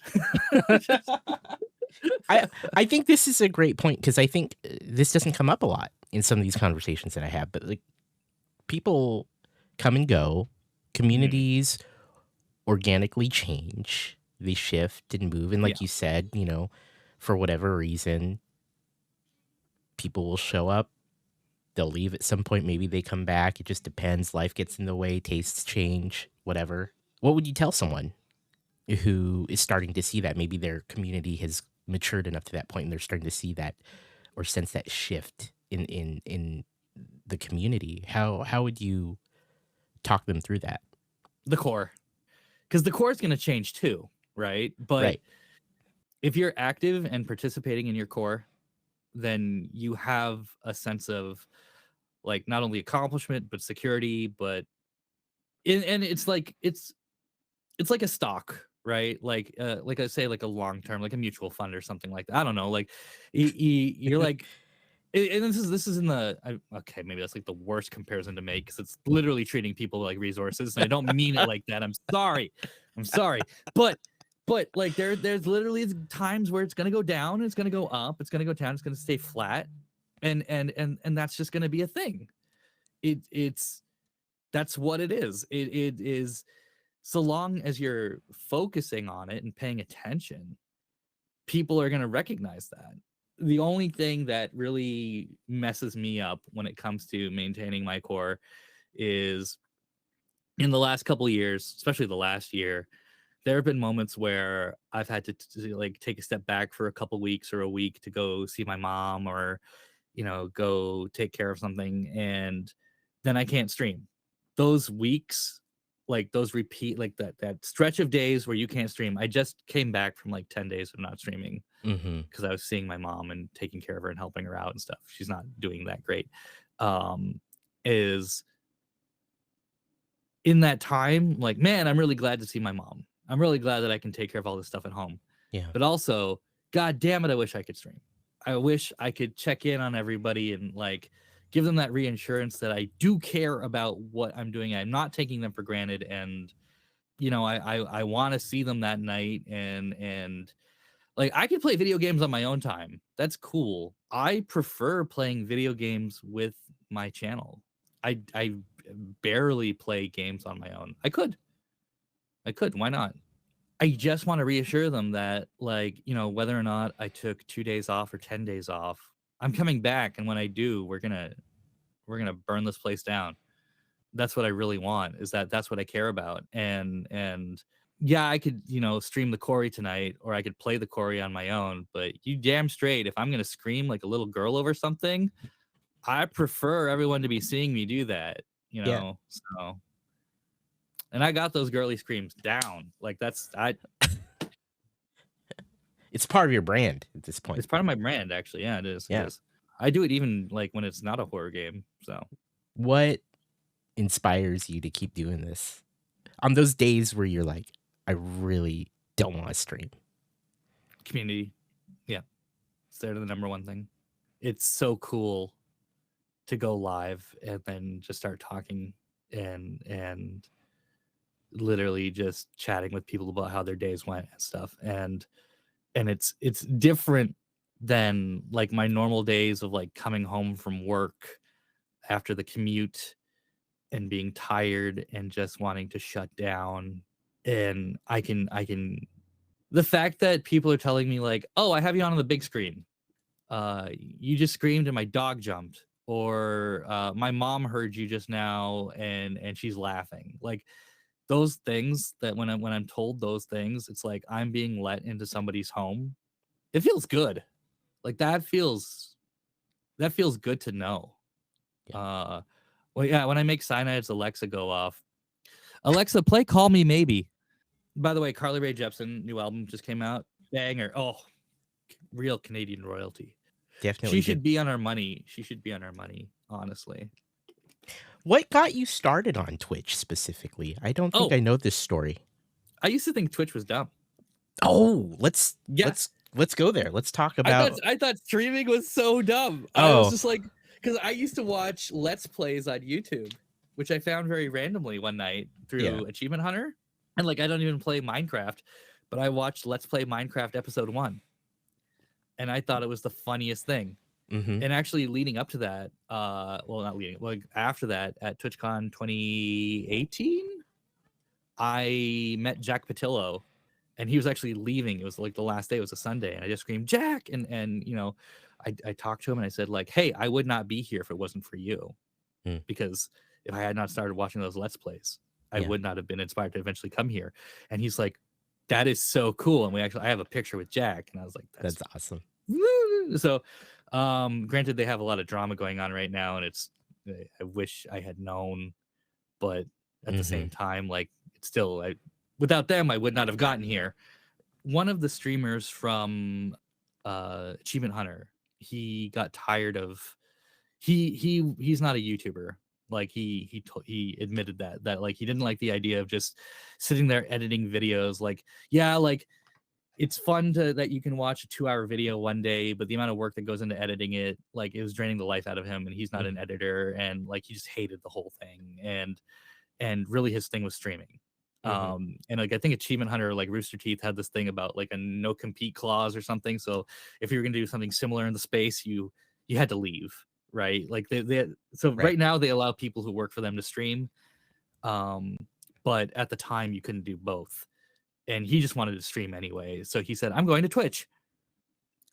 I think this is a great point because I think this doesn't come up a lot in some of these conversations that I have, but like people come and go, communities organically change, they shift and move. And like you said, you know, for whatever reason, people will show up, they'll leave at some point, maybe they come back. It just depends. Life gets in the way, tastes change, whatever. What would you tell someone who is starting to see that? Maybe their community has matured enough to that point and they're starting to see that or sense that shift in the community. How would you talk them through that? The core. Because the core is going to change too, right? But if you're active and participating in your core, then you have a sense of like not only accomplishment but security. But and it's like it's like a stock, right? Like I say, like a long term, like a mutual fund or something like that. I don't know. Like you're like. And this is in the okay, maybe that's like the worst comparison to make because it's literally treating people like resources, and I don't mean it like that. I'm sorry, but like there's literally times where it's gonna go down, it's gonna go up, it's gonna go down, it's gonna stay flat, and that's just gonna be a thing. It's that's what it is. It is so long as you're focusing on it and paying attention, people are gonna recognize that. The only thing that really messes me up when it comes to maintaining my core is in the last couple of years, especially the last year, there have been moments where I've had to like take a step back for a couple weeks or a week to go see my mom or, you know, go take care of something. And then I can't stream. Those weeks, like those repeat, like that stretch of days where you can't stream. I just came back from like 10 days of not streaming because I was seeing my mom and taking care of her and helping her out and stuff. She's not doing that great. Is in that time, like, man, I'm really glad to see my mom. I'm really glad that I can take care of all this stuff at home. Yeah. But also, God damn it, I wish I could stream. I wish I could check in on everybody and like give them that reassurance that I do care about what I'm doing. I'm not taking them for granted. And, you know, I want to see them that night and like I can play video games on my own time. That's cool. I prefer playing video games with my channel. I barely play games on my own. I could. Why not? I just want to reassure them that, like, you know, whether or not I took 2 days off or 10 days off, I'm coming back, and when I do, we're gonna burn this place down. That's what I really want. Is that's what I care about. And yeah, I could, you know, stream the Corey tonight, or I could play the Corey on my own. But you damn straight, if I'm gonna scream like a little girl over something, I prefer everyone to be seeing me do that. You know, so. And I got those girly screams down. Like it's part of your brand at this point. It's part of my brand, actually. Yeah, it is. Yeah. It is. I do it even like when it's not a horror game. So what inspires you to keep doing this on those days where you're like, I really don't want to stream? Community. Yeah. It's there to the number one thing. It's so cool to go live and then just start talking and literally just chatting with people about how their days went and stuff. And it's different than like my normal days of like coming home from work after the commute and being tired and just wanting to shut down. And I can the fact that people are telling me like, oh, I have you on the big screen. You just screamed and my dog jumped, or my mom heard you just now and she's laughing. Like those things that when I'm told those things, it's like I'm being let into somebody's home. It feels good. Like that feels good to know. Yeah. Well, yeah, when I make cyanide's Alexa go off. Alexa, play Call Me Maybe. By the way, Carly Rae Jepsen new album just came out. Banger. Oh, real Canadian royalty. Definitely. She should be on our money. Honestly. What got you started on Twitch specifically? I don't think I know this story. I used to think Twitch was dumb. Oh, let's go there. Let's talk about. I thought streaming was so dumb. I was just like, because I used to watch Let's Plays on YouTube, which I found very randomly one night through Achievement Hunter. And like, I don't even play Minecraft, but I watched Let's Play Minecraft episode 1. And I thought it was the funniest thing. Mm-hmm. And actually leading up to that, after that at TwitchCon 2018, I met Jack Patillo, and he was actually leaving. It was like the last day. It was a Sunday, and I just screamed, "Jack!" And you know, I talked to him and I said like, "Hey, I would not be here if it wasn't for you, because if I had not started watching those Let's Plays, I would not have been inspired to eventually come here." And he's like, "That is so cool." And I have a picture with Jack, and I was like, "That's awesome." So, granted, they have a lot of drama going on right now, and I wish I had known, but at the same time, like, it's still, without them, I would not have gotten here. One of the streamers from Achievement Hunter, he got tired of he's not a YouTuber. Like he admitted that like he didn't like the idea of just sitting there editing videos. Like, yeah, like it's fun that you can watch a 2-hour video one day, but the amount of work that goes into editing it, like, it was draining the life out of him, and he's not an editor, and like he just hated the whole thing. And really his thing was streaming. And like, I think Achievement Hunter, like Rooster Teeth, had this thing about like a no compete clause or something. So if you were gonna do something similar in the space, you had to leave, right? Like right now they allow people who work for them to stream, but at the time you couldn't do both. And he just wanted to stream anyway. So he said, "I'm going to Twitch."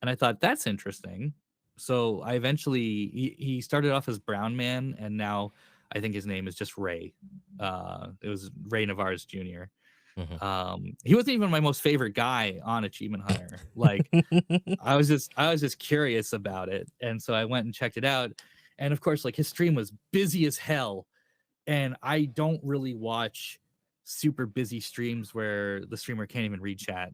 And I thought, that's interesting. So I eventually, he started off as Brown Man, and now I think his name is just Ray. It was Ray Navarez Jr. He wasn't even my most favorite guy on Achievement Hunter. Like, I was just curious about it. And so I went and checked it out. And of course, like, his stream was busy as hell. And I don't really watch super busy streams where the streamer can't even read chat.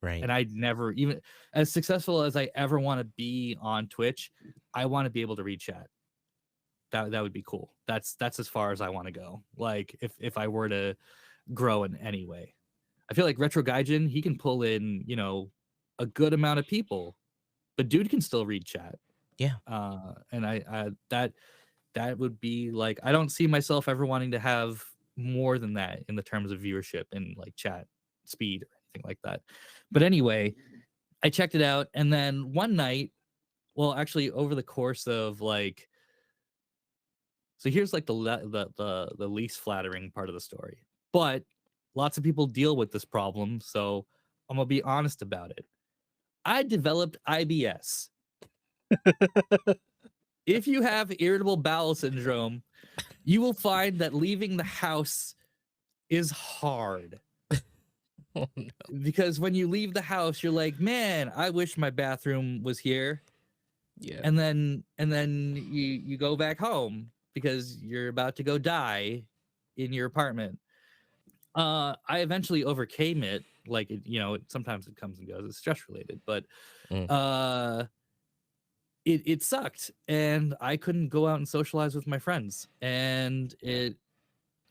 Right. And I'd never, even as successful as I ever want to be on Twitch, I want to be able to read chat. That would be cool. That's as far as I want to go. Like, if I were to grow in any way, I feel like Retro Gaijin, he can pull in, you know, a good amount of people, but dude can still read chat. Yeah. And I that would be like, I don't see myself ever wanting to have more than that in the terms of viewership and like chat speed or anything like that. But anyway, I checked it out, and then one night, well, actually over the course of like, so here's like the least flattering part of the story, but lots of people deal with this problem, so I'm gonna be honest about it. I developed IBS. If you have irritable bowel syndrome, you will find that leaving the house is hard. Oh, no. Because when you leave the house, you're like, man, I wish my bathroom was here. Yeah. And then you go back home because you're about to go die in your apartment. I eventually overcame it. Like, you know, sometimes it comes and goes. It's stress related, but it sucked, and I couldn't go out and socialize with my friends, and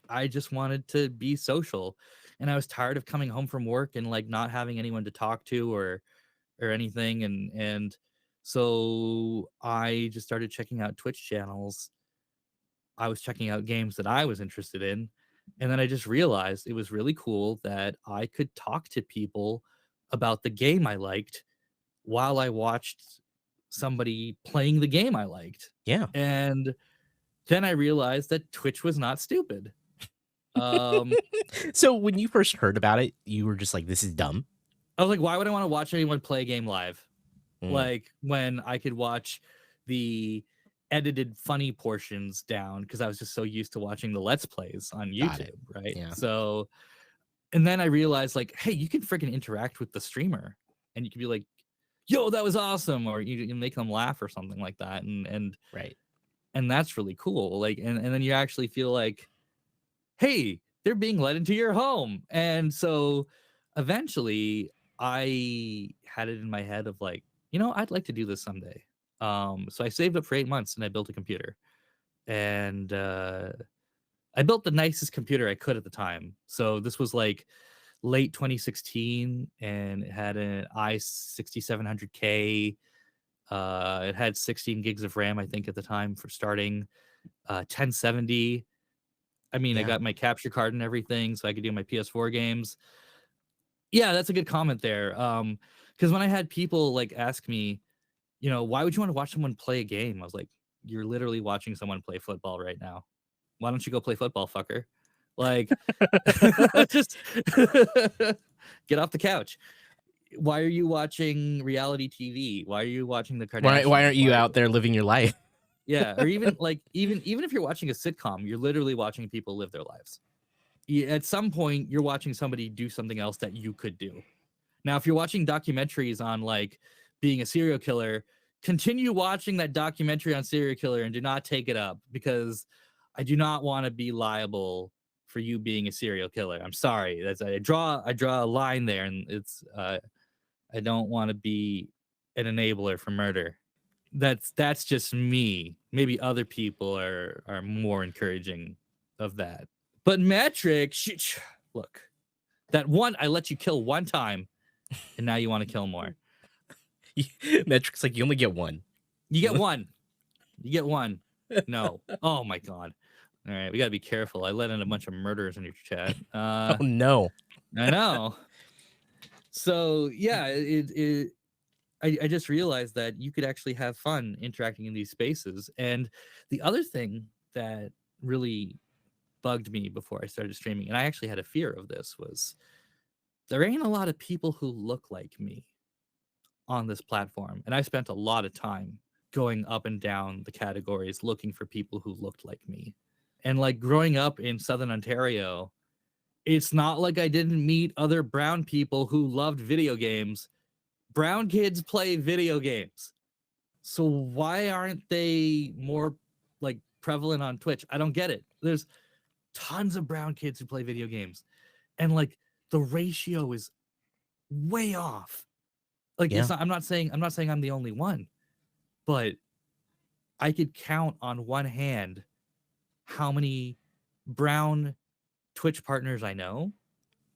I just wanted to be social, and I was tired of coming home from work and like not having anyone to talk to or anything, and so I just started checking out Twitch channels. I was checking out games that I was interested in, and then I just realized it was really cool that I could talk to people about the game I liked while I watched somebody playing the game I liked. Yeah. And then I realized that Twitch was not stupid. So when you first heard about it, you were just like, this is dumb. I was like, why would I want to watch anyone play a game live? Like, when I could watch the edited funny portions down, because I was just so used to watching the Let's Plays on YouTube, right? Yeah. So, and then I realized, like, hey, you can freaking interact with the streamer, and you can be like, yo, that was awesome, or you make them laugh or something like that, and right, and that's really cool. Like, and then you actually feel like, hey, they're being let into your home. And so eventually I had it in my head of like, you know, I'd like to do this someday. So I saved up for 8 months and I built a computer, and I built the nicest computer I could at the time. So this was like late 2016, and it had an i6700K. It had 16 gigs of RAM, I think, at the time for starting. 1070. I mean, I got my capture card and everything, so I could do my PS4 games. Yeah, that's a good comment there. Because when I had people like ask me, why would you want to watch someone play a game? I was like, you're literally watching someone play football right now. Why don't you go play football, fucker? Like, just get off the couch. Why are you watching reality TV? Why are you watching the Kardashians? Why aren't you out there living your life? Yeah, or even like even if you're watching a sitcom, you're literally watching people live their lives. At some point, you're watching somebody do something else that you could do. Now, if you're watching documentaries on like being a serial killer, continue watching that documentary on serial killer and do not take it up, because I do not want to be liable for you being a serial killer. I'm sorry. I draw a line there, and it's I don't want to be an enabler for murder. That's just me. Maybe other people are more encouraging of that. But Metric, look, that one, I let you kill one time, and now you want to kill more. Metric's like, you only get one. You get one. You get one. No. Oh my God. All right, we gotta be careful. I let in a bunch of murderers in your chat. Oh no. I know. So yeah, I just realized that you could actually have fun interacting in these spaces. And the other thing that really bugged me before I started streaming, and I actually had a fear of this, was there ain't a lot of people who look like me on this platform. And I spent a lot of time going up and down the categories looking for people who looked like me. And like growing up in Southern Ontario, it's not like I didn't meet other brown people who loved video games. Brown kids play video games. So why aren't they more like prevalent on Twitch? I don't get it. There's tons of brown kids who play video games, and like the ratio is way off. Like it's not, I'm not saying I'm the only one, but I could count on one hand how many brown Twitch partners I know.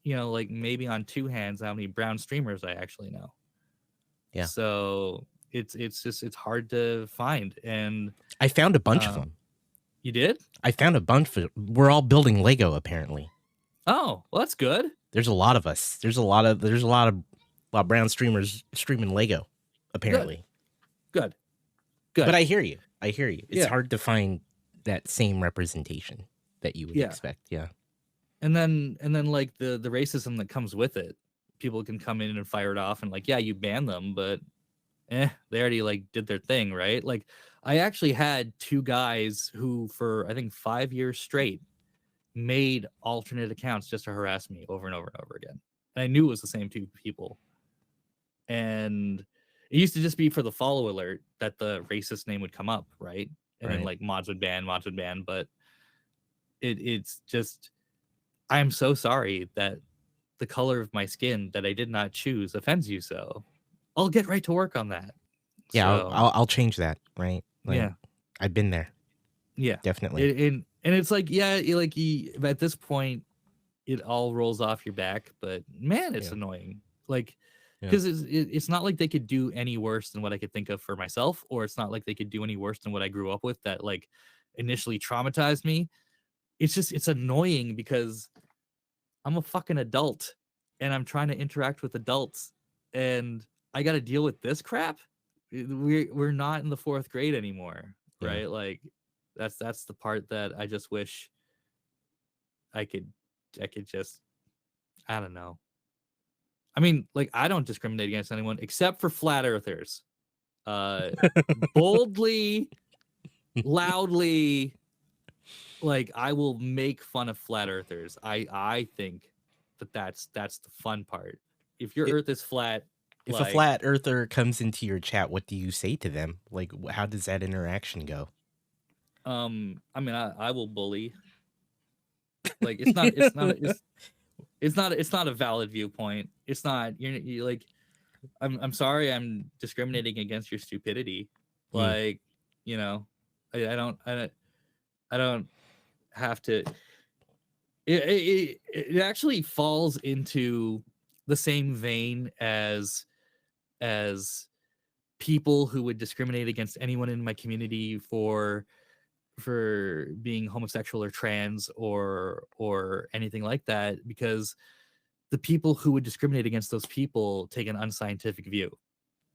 Like maybe on two hands how many brown streamers I actually know. Yeah. So it's hard to find, and I found a bunch of them. You did? I found a bunch of. We're all building Lego apparently. Oh, well, that's good. There's a lot of us. There's a lot of brown streamers streaming Lego apparently. Good. But I hear you. It's hard to find that same representation that you would expect. Yeah. And then like the racism that comes with it. People can come in and fire it off, and like, yeah, you ban them, but they already like did their thing, right? Like I actually had two guys who for I think 5 years straight made alternate accounts just to harass me over and over and over again. And I knew it was the same two people. And it used to just be for the follow alert that the racist name would come up, right? And then like mods would ban, but it's just, I'm so sorry that the color of my skin that I did not choose offends you. So I'll get right to work on that. Yeah, so, I'll change that, right? Like, yeah. I've been there. Yeah. Definitely. And it's like, yeah, like at this point, it all rolls off your back, but man, it's annoying. Like, because it's not like they could do any worse than what I could think of for myself, or it's not like they could do any worse than what I grew up with that like initially traumatized me. It's just, it's annoying because I'm a fucking adult and I'm trying to interact with adults, and I got to deal with this crap. We're not in the 4th grade anymore, right? Like that's the part that I just wish I could just, I don't know. I mean, like, I don't discriminate against anyone except for flat earthers. Boldly, loudly, like, I will make fun of flat earthers. I think that's the fun part. If your earth is flat, if a flat earther comes into your chat, what do you say to them? Like, how does that interaction go? I mean, I will bully. Like, it's not a valid viewpoint. It's not, you're like, I'm sorry, I'm discriminating against your stupidity. Like, I don't I don't have to. It actually falls into the same vein as people who would discriminate against anyone in my community for being homosexual or trans or anything like that, because the people who would discriminate against those people take an unscientific view.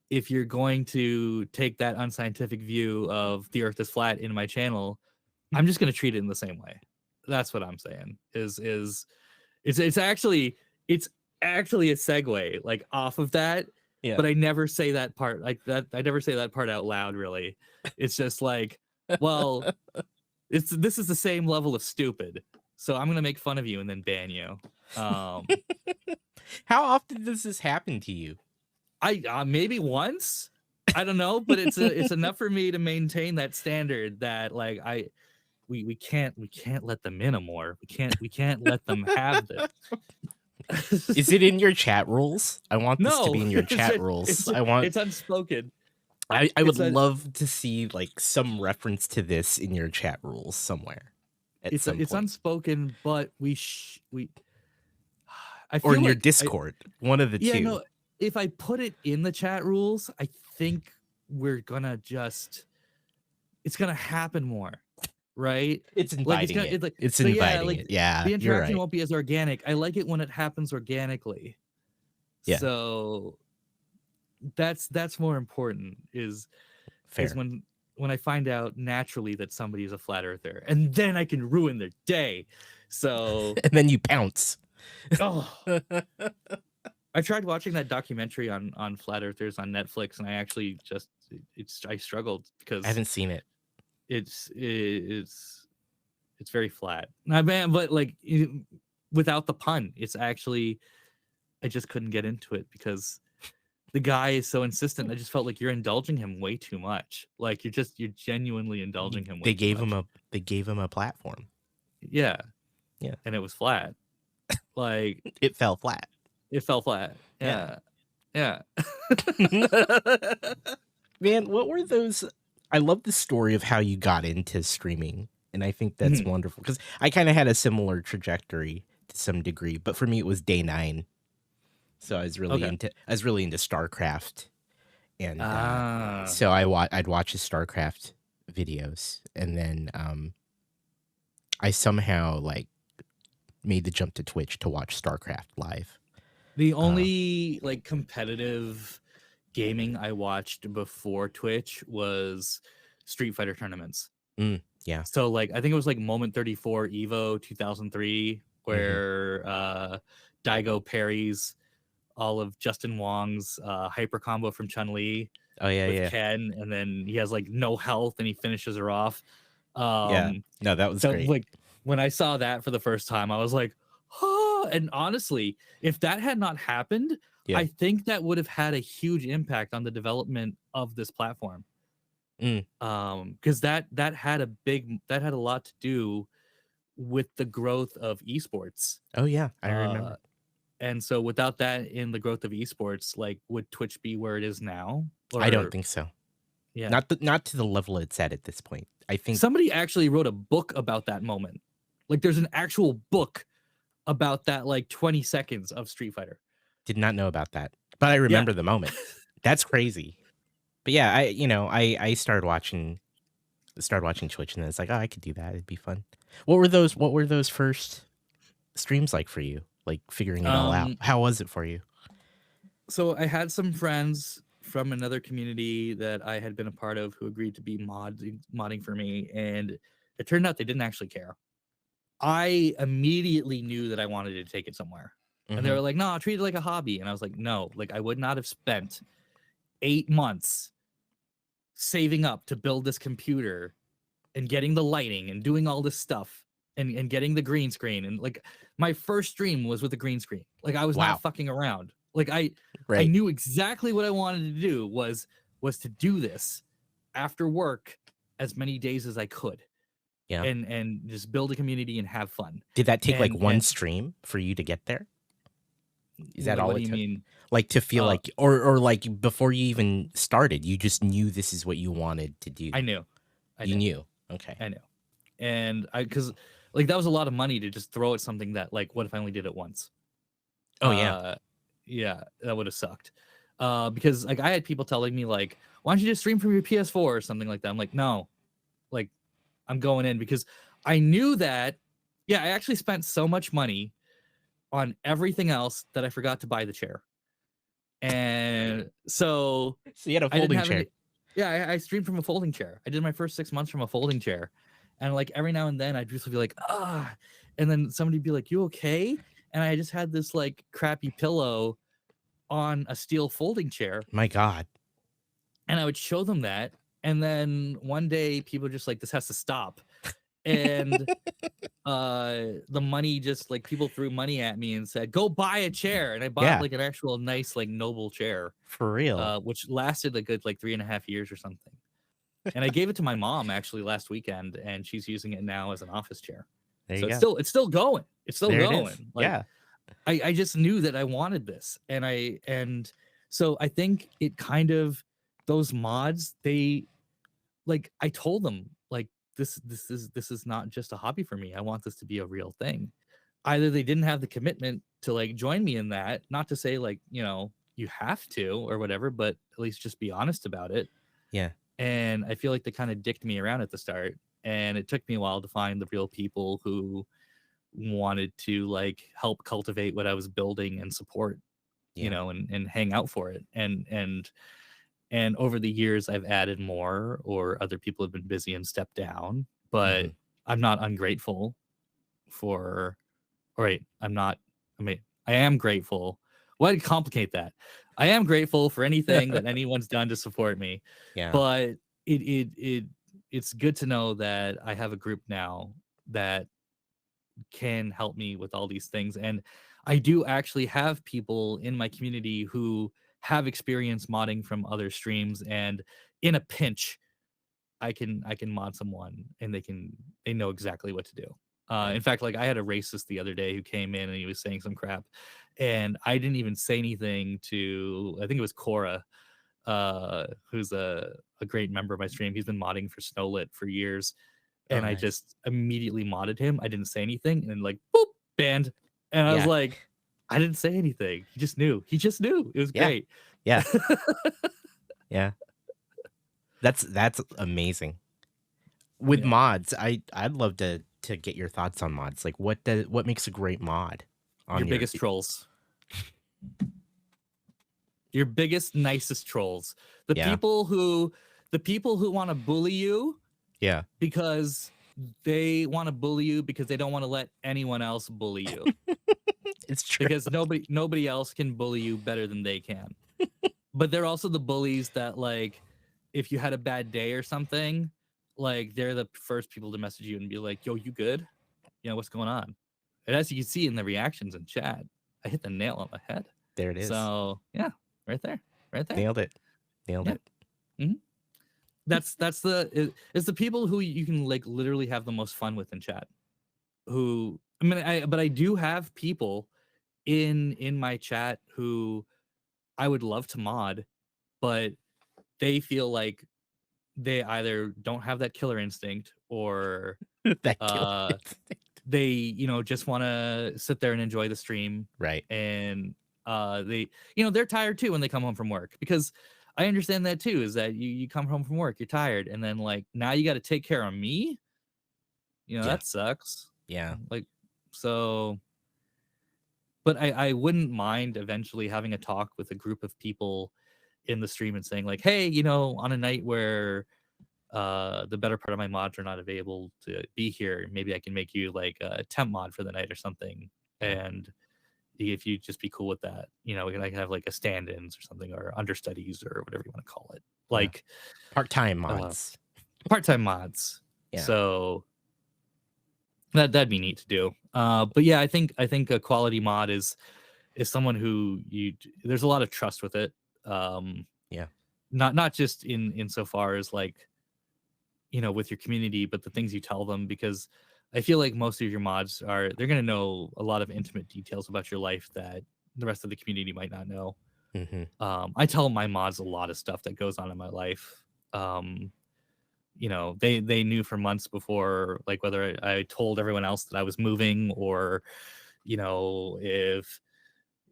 If you're going to take that unscientific view of the earth is flat in my channel, I'm just going to treat it in the same way. That's what I'm saying. It's actually a segue like off of that. Yeah. But I never say that part like that. I never say that part out loud, really. It's just like, well, this is the same level of stupid. So I'm gonna make fun of you and then ban you. How often does this happen to you? I maybe once. I don't know, but it's enough for me to maintain that standard that like we can't let them in anymore. We can't let them have this. Is it in your chat rules? I want this to be in your chat rules. It's unspoken. I would love to see like some reference to this in your chat rules somewhere. It's unspoken, but we or in your Discord, one of the two. Yeah, no. If I put it in the chat rules, I think we're gonna it's gonna happen more, right? It's inviting it. It's inviting it. Yeah, the interaction won't be as organic. I like it when it happens organically. Yeah. So that's more important. Is when I find out naturally that somebody is a flat earther, and then I can ruin their day. So and then you pounce. Oh. I tried watching that documentary on flat earthers on Netflix, and I actually I struggled because I haven't seen it. It's very flat. But like without the pun, it's actually I just couldn't get into it because the guy is so insistent. I just felt like you're indulging him way too much. Like you're genuinely indulging him. They gave him a platform. Yeah. Yeah. And it was flat. Like it fell flat. It fell flat. Yeah. Yeah. Man, what were those? I love the story of how you got into streaming. And I think that's wonderful because I kind of had a similar trajectory to some degree. But for me, it was day 9. So I was really into StarCraft. And so I'd watch his StarCraft videos. And then I somehow like made the jump to Twitch to watch StarCraft live. The only like competitive gaming I watched before Twitch was Street Fighter tournaments. Yeah. So like I think it was like Moment 34 Evo 2003 where Daigo parries all of Justin Wong's hyper combo from Chun-Li. Oh yeah, with Ken, and then he has like no health and he finishes her off. Yeah. No, that was great. Like when I saw that for the first time, I was like, oh, and honestly, if that had not happened, I think that would have had a huge impact on the development of this platform. Because that had a lot to do with the growth of esports. Oh yeah, I remember. And so without that in the growth of esports, like would Twitch be where it is now? Or, I don't think so. Yeah. Not to the level it's at this point. I think somebody actually wrote a book about that moment. Like there's an actual book about that like 20 seconds of Street Fighter. Did not know about that. But I remember the moment. That's crazy. But yeah, I started watching Twitch and then it's like, oh, I could do that. It'd be fun. What were those first streams like for you? Like figuring it all out. How was it for you? So I had some friends from another community that I had been a part of who agreed to be modding for me, and it turned out they didn't actually care. I immediately knew that I wanted to take it somewhere. And they were like, no, treat it like a hobby. And I was like, no, like I would not have spent 8 months saving up to build this computer and getting the lighting and doing all this stuff and getting the green screen. And like my first stream was with a green screen. Like I was not fucking around. Like I knew exactly what I wanted to do was to do this after work as many days as I could. Yeah. And just build a community and have fun. Did that take like one stream for you to get there? Is that all it took? Mean? Like to feel like or like before you even started, you just knew this is what you wanted to do? I knew. You knew. Okay. I knew. and because like that was a lot of money to just throw at something that like, what if I only did it once? Oh yeah. Yeah, that would have sucked. Because like I had people telling me like, why don't you just stream from your PS4 or something like that? I'm like, no, like I'm going in because I knew that. Yeah, I actually spent so much money on everything else that I forgot to buy the chair. And so you had a I didn't folding have chair. any. Yeah, I streamed from a folding chair. I did my first 6 months from a folding chair. And like every now and then I'd just be like, and then somebody'd be like, you okay? And I just had this like crappy pillow on a steel folding chair. My God. And I would show them that. And then one day people just like, this has to stop. And the money just like people threw money at me and said, go buy a chair. And I bought like an actual nice, like noble chair. For real. Which lasted a good like 3.5 years or something. And I gave it to my mom actually last weekend, and she's using it now as an office chair. There so you it's go. it's still going. It's still there going. It is. Like, yeah. I just knew that I wanted this. And so I think it kind of, those mods, they like, I told them like, this is not just a hobby for me. I want this to be a real thing. Either they didn't have the commitment to like join me in that, not to say like, you know, you have to or whatever, but at least just be honest about it. Yeah. And I feel like they kind of dicked me around at the start, and it took me a while to find the real people who wanted to like help cultivate what I was building and support, you know, and hang out for it. And over the years I've added more, or other people have been busy and stepped down, but I'm not ungrateful for, I am grateful. Why complicate that? I am grateful for anything that anyone's done to support me. Yeah. But it's good to know that I have a group now that can help me with all these things. And I do actually have people in my community who have experience modding from other streams, and in a pinch, I can mod someone and they know exactly what to do. In fact, like I had a racist the other day who came in and he was saying some crap, and I didn't even say anything to, I think it was Cora, who's a great member of my stream. He's been modding for Snowlit for years. And I just immediately modded him. I didn't say anything, and like, boop, banned. And I was like, I didn't say anything. He just knew. It was great. Yeah. Yeah. That's amazing. With mods, I'd love to get your thoughts on mods. Like what makes a great mod on your biggest trolls? Your biggest, nicest trolls. The people who want to bully you. Yeah. Because they want to bully you because they don't want to let anyone else bully you. It's true. Because nobody else can bully you better than they can. But they're also the bullies that, like, if you had a bad day or something, like, they're the first people to message you and be like, yo, you good? You know, what's going on? And as you can see in the reactions in chat, I hit the nail on the head. There it is. So, yeah, right there. Nailed it. It. Mm-hmm. It's the people who you can like literally have the most fun with in chat. Who, I mean, I do have people in my chat who I would love to mod, but they feel like they either don't have that killer instinct, or that killer instinct. They, you know, just want to sit there and enjoy the stream, right? And they, you know, they're tired too when they come home from work, because I understand that too, is that you come home from work, you're tired, and then like now you got to take care of me. You know, that sucks. Yeah. Like, so, but I wouldn't mind eventually having a talk with a group of people in the stream and saying like, hey, you know, on a night where the better part of my mods are not available to be here, maybe I can make you like a temp mod for the night or something. And if you just be cool with that, you know, we can like have like a stand-ins or something, or understudies, or whatever you want to call it, like part-time mods. Yeah. So that'd be neat to do. But yeah, I think a quality mod is someone who there's a lot of trust with it. Not just in so far as like, you know, with your community, but the things you tell them, because I feel like most of your mods they're going to know a lot of intimate details about your life that the rest of the community might not know. I tell my mods a lot of stuff that goes on in my life. you know, they knew for months before, like whether I told everyone else that I was moving, or, you know, if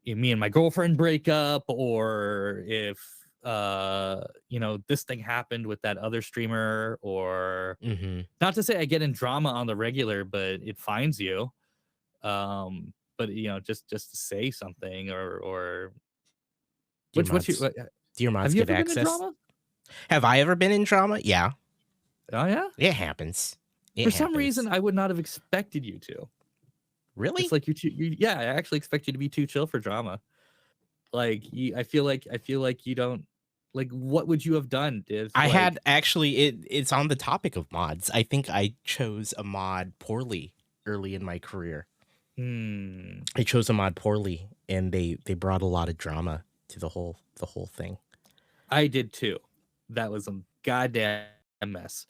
me and my girlfriend break up, or if you know, this thing happened with that other streamer, or not to say I get in drama on the regular, but it finds you. But you know, just to say something, or Do what's your your mods have you give ever been in access? drama? Have I ever been in drama? Yeah. Oh yeah. It happens. For some reason, I would not have expected you to. Really? It's like yeah, I actually expect you to be too chill for drama. Like I feel like you don't. Like, what would you have done if I had actually it's on the topic of mods. I think I chose a mod poorly early in my career. I chose a mod poorly, and they brought a lot of drama to the whole thing. I did too. That was a goddamn mess.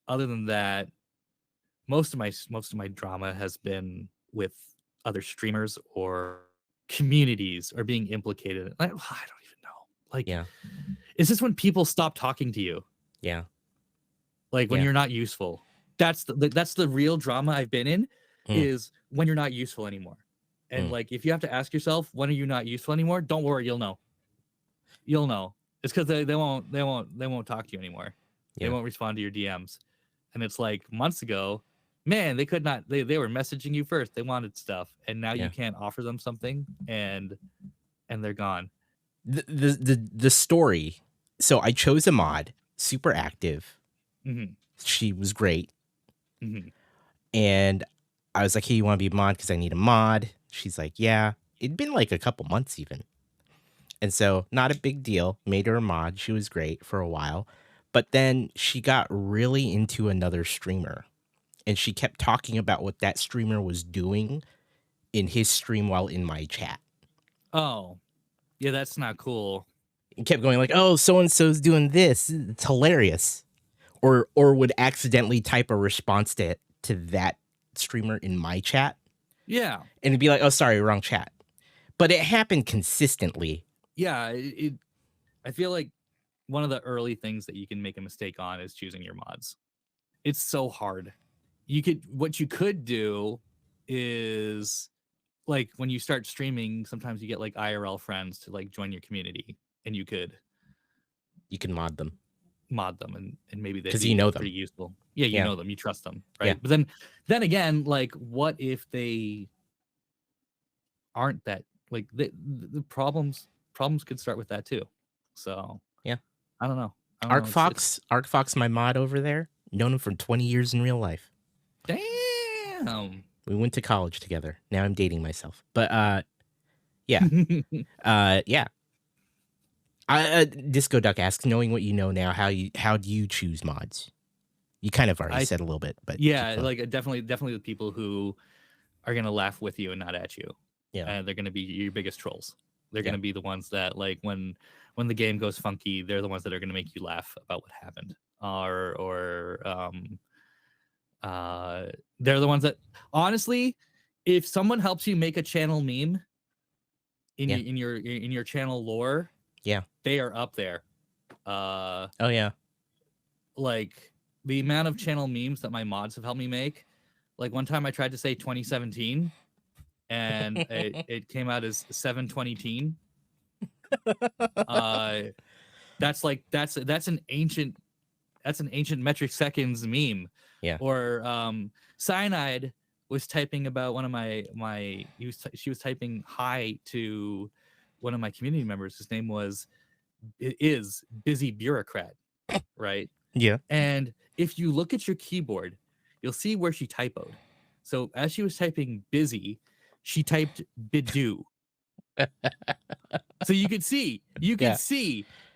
Other than that, most of my drama has been with other streamers or communities or being implicated. I don't even know. Like, yeah, is this when people stop talking to you? Yeah. Like when you're not useful. That's the real drama I've been in, is when you're not useful anymore. And like, if you have to ask yourself, when are you not useful anymore? Don't worry, you'll know. You'll know. It's because they won't talk to you anymore. They won't respond to your DMs. And it's like months ago, man, they could not. They were messaging you first. They wanted stuff, and now you can't offer them something, and they're gone. The story. So I chose a mod, super active. She was great, and I was like, "Hey, you want to be a mod? Because I need a mod." She's like, "Yeah." It'd been like a couple months even, and so not a big deal. Made her a mod. She was great for a while, but then she got really into another streamer. And she kept talking about what that streamer was doing in his stream while in my chat. Oh, yeah, that's not cool. And kept going like, "Oh, so-and-so's doing this. It's hilarious." Or would accidentally type a response to that streamer in my chat. Yeah. And it'd be like, "Oh, sorry, wrong chat." But it happened consistently. Yeah, I feel like one of the early things that you can make a mistake on is choosing your mods. It's so hard. What you could do is, like, when you start streaming, sometimes you get like IRL friends to like join your community, and you can mod them, and maybe they because you know them, pretty useful. Yeah, you know them, you trust them, right? Yeah. But then again, like, what if they aren't that? Like, the problems could start with that too. So yeah, I don't know. ArcFox, my mod over there, known him for 20 years in real life. Damn. We went to college together. Now I'm dating myself. But yeah. Yeah. Disco Duck asks, knowing what you know now, how do you choose mods? You kind of already said a little bit, but yeah, like definitely the people who are gonna laugh with you and not at you. Yeah, they're gonna be your biggest trolls. They're gonna be the ones that, like, when the game goes funky, they're the ones that are gonna make you laugh about what happened. They're the ones that, honestly, if someone helps you make a channel meme in your channel lore, they are up there. Oh yeah. Like, the amount of channel memes that my mods have helped me make. Like, one time I tried to say 2017, and it came out as 720teen. That's an ancient MetricSeconds meme. Yeah. Or Cyanide was typing about one of she was typing hi to one of my community members. His name is Busy Bureaucrat, right? Yeah. And if you look at your keyboard, you'll see where she typoed. So as she was typing busy, she typed Episdoe. So you could see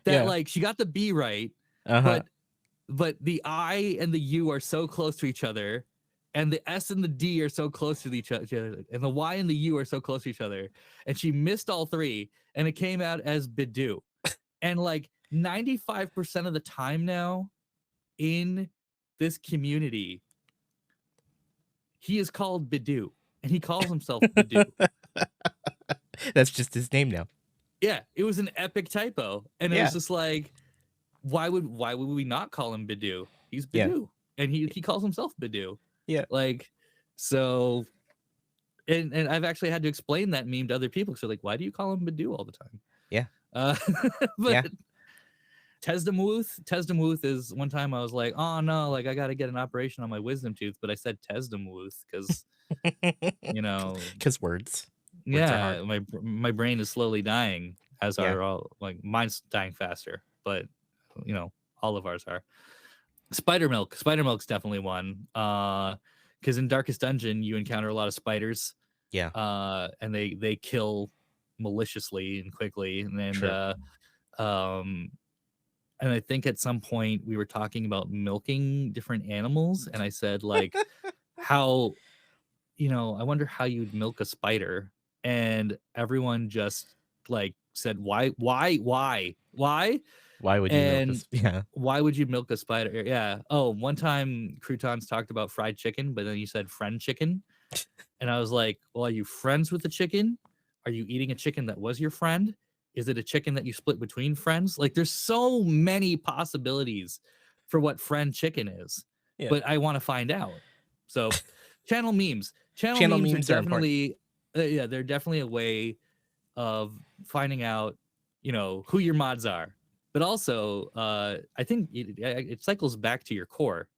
that, like, she got the B right, but the I and the U are so close to each other, and the S and the D are so close to each other, and the Y and the U are so close to each other, and she missed all three, and it came out as Episdoe. And like 95% of the time now in this community, he is called Episdoe, and he calls himself Episdoe. That's just his name now. Yeah, it was an epic typo, and it was just like, why would we not call him Episdoe? He's Yeah. Episdoe, and he calls himself Episdoe. Yeah. Like, so, and I've actually had to explain that meme to other people. So like, why do you call him Episdoe all the time? Yeah. But Yeah. Tesdemwooth is one time I was like, oh no, like I got to get an operation on my wisdom tooth, but I said Tesdemwooth because Because words are yeah, hard. my brain is slowly dying, as Yeah. are all, like mine's dying faster, but all of ours are. Spidermilk's definitely one. Because in Darkest Dungeon you encounter a lot of spiders. Yeah. And they kill maliciously and quickly, and then True. and I think at some point we were talking about milking different animals, and I said like, how, I wonder how you'd milk a spider, and everyone just like said, why? Why would you milk And this? Yeah. why would you milk a spider? Yeah. Oh, one time Croutons talked about fried chicken, but then you said friend chicken. And I was like, well, are you friends with the chicken? Are you eating a chicken that was your friend? Is it a chicken that you split between friends? Like, there's so many possibilities for what friend chicken is, Yeah. but I want to find out. So channel memes are memes definitely, they're definitely a way of finding out, who your mods are. But also, I think it cycles back to your core,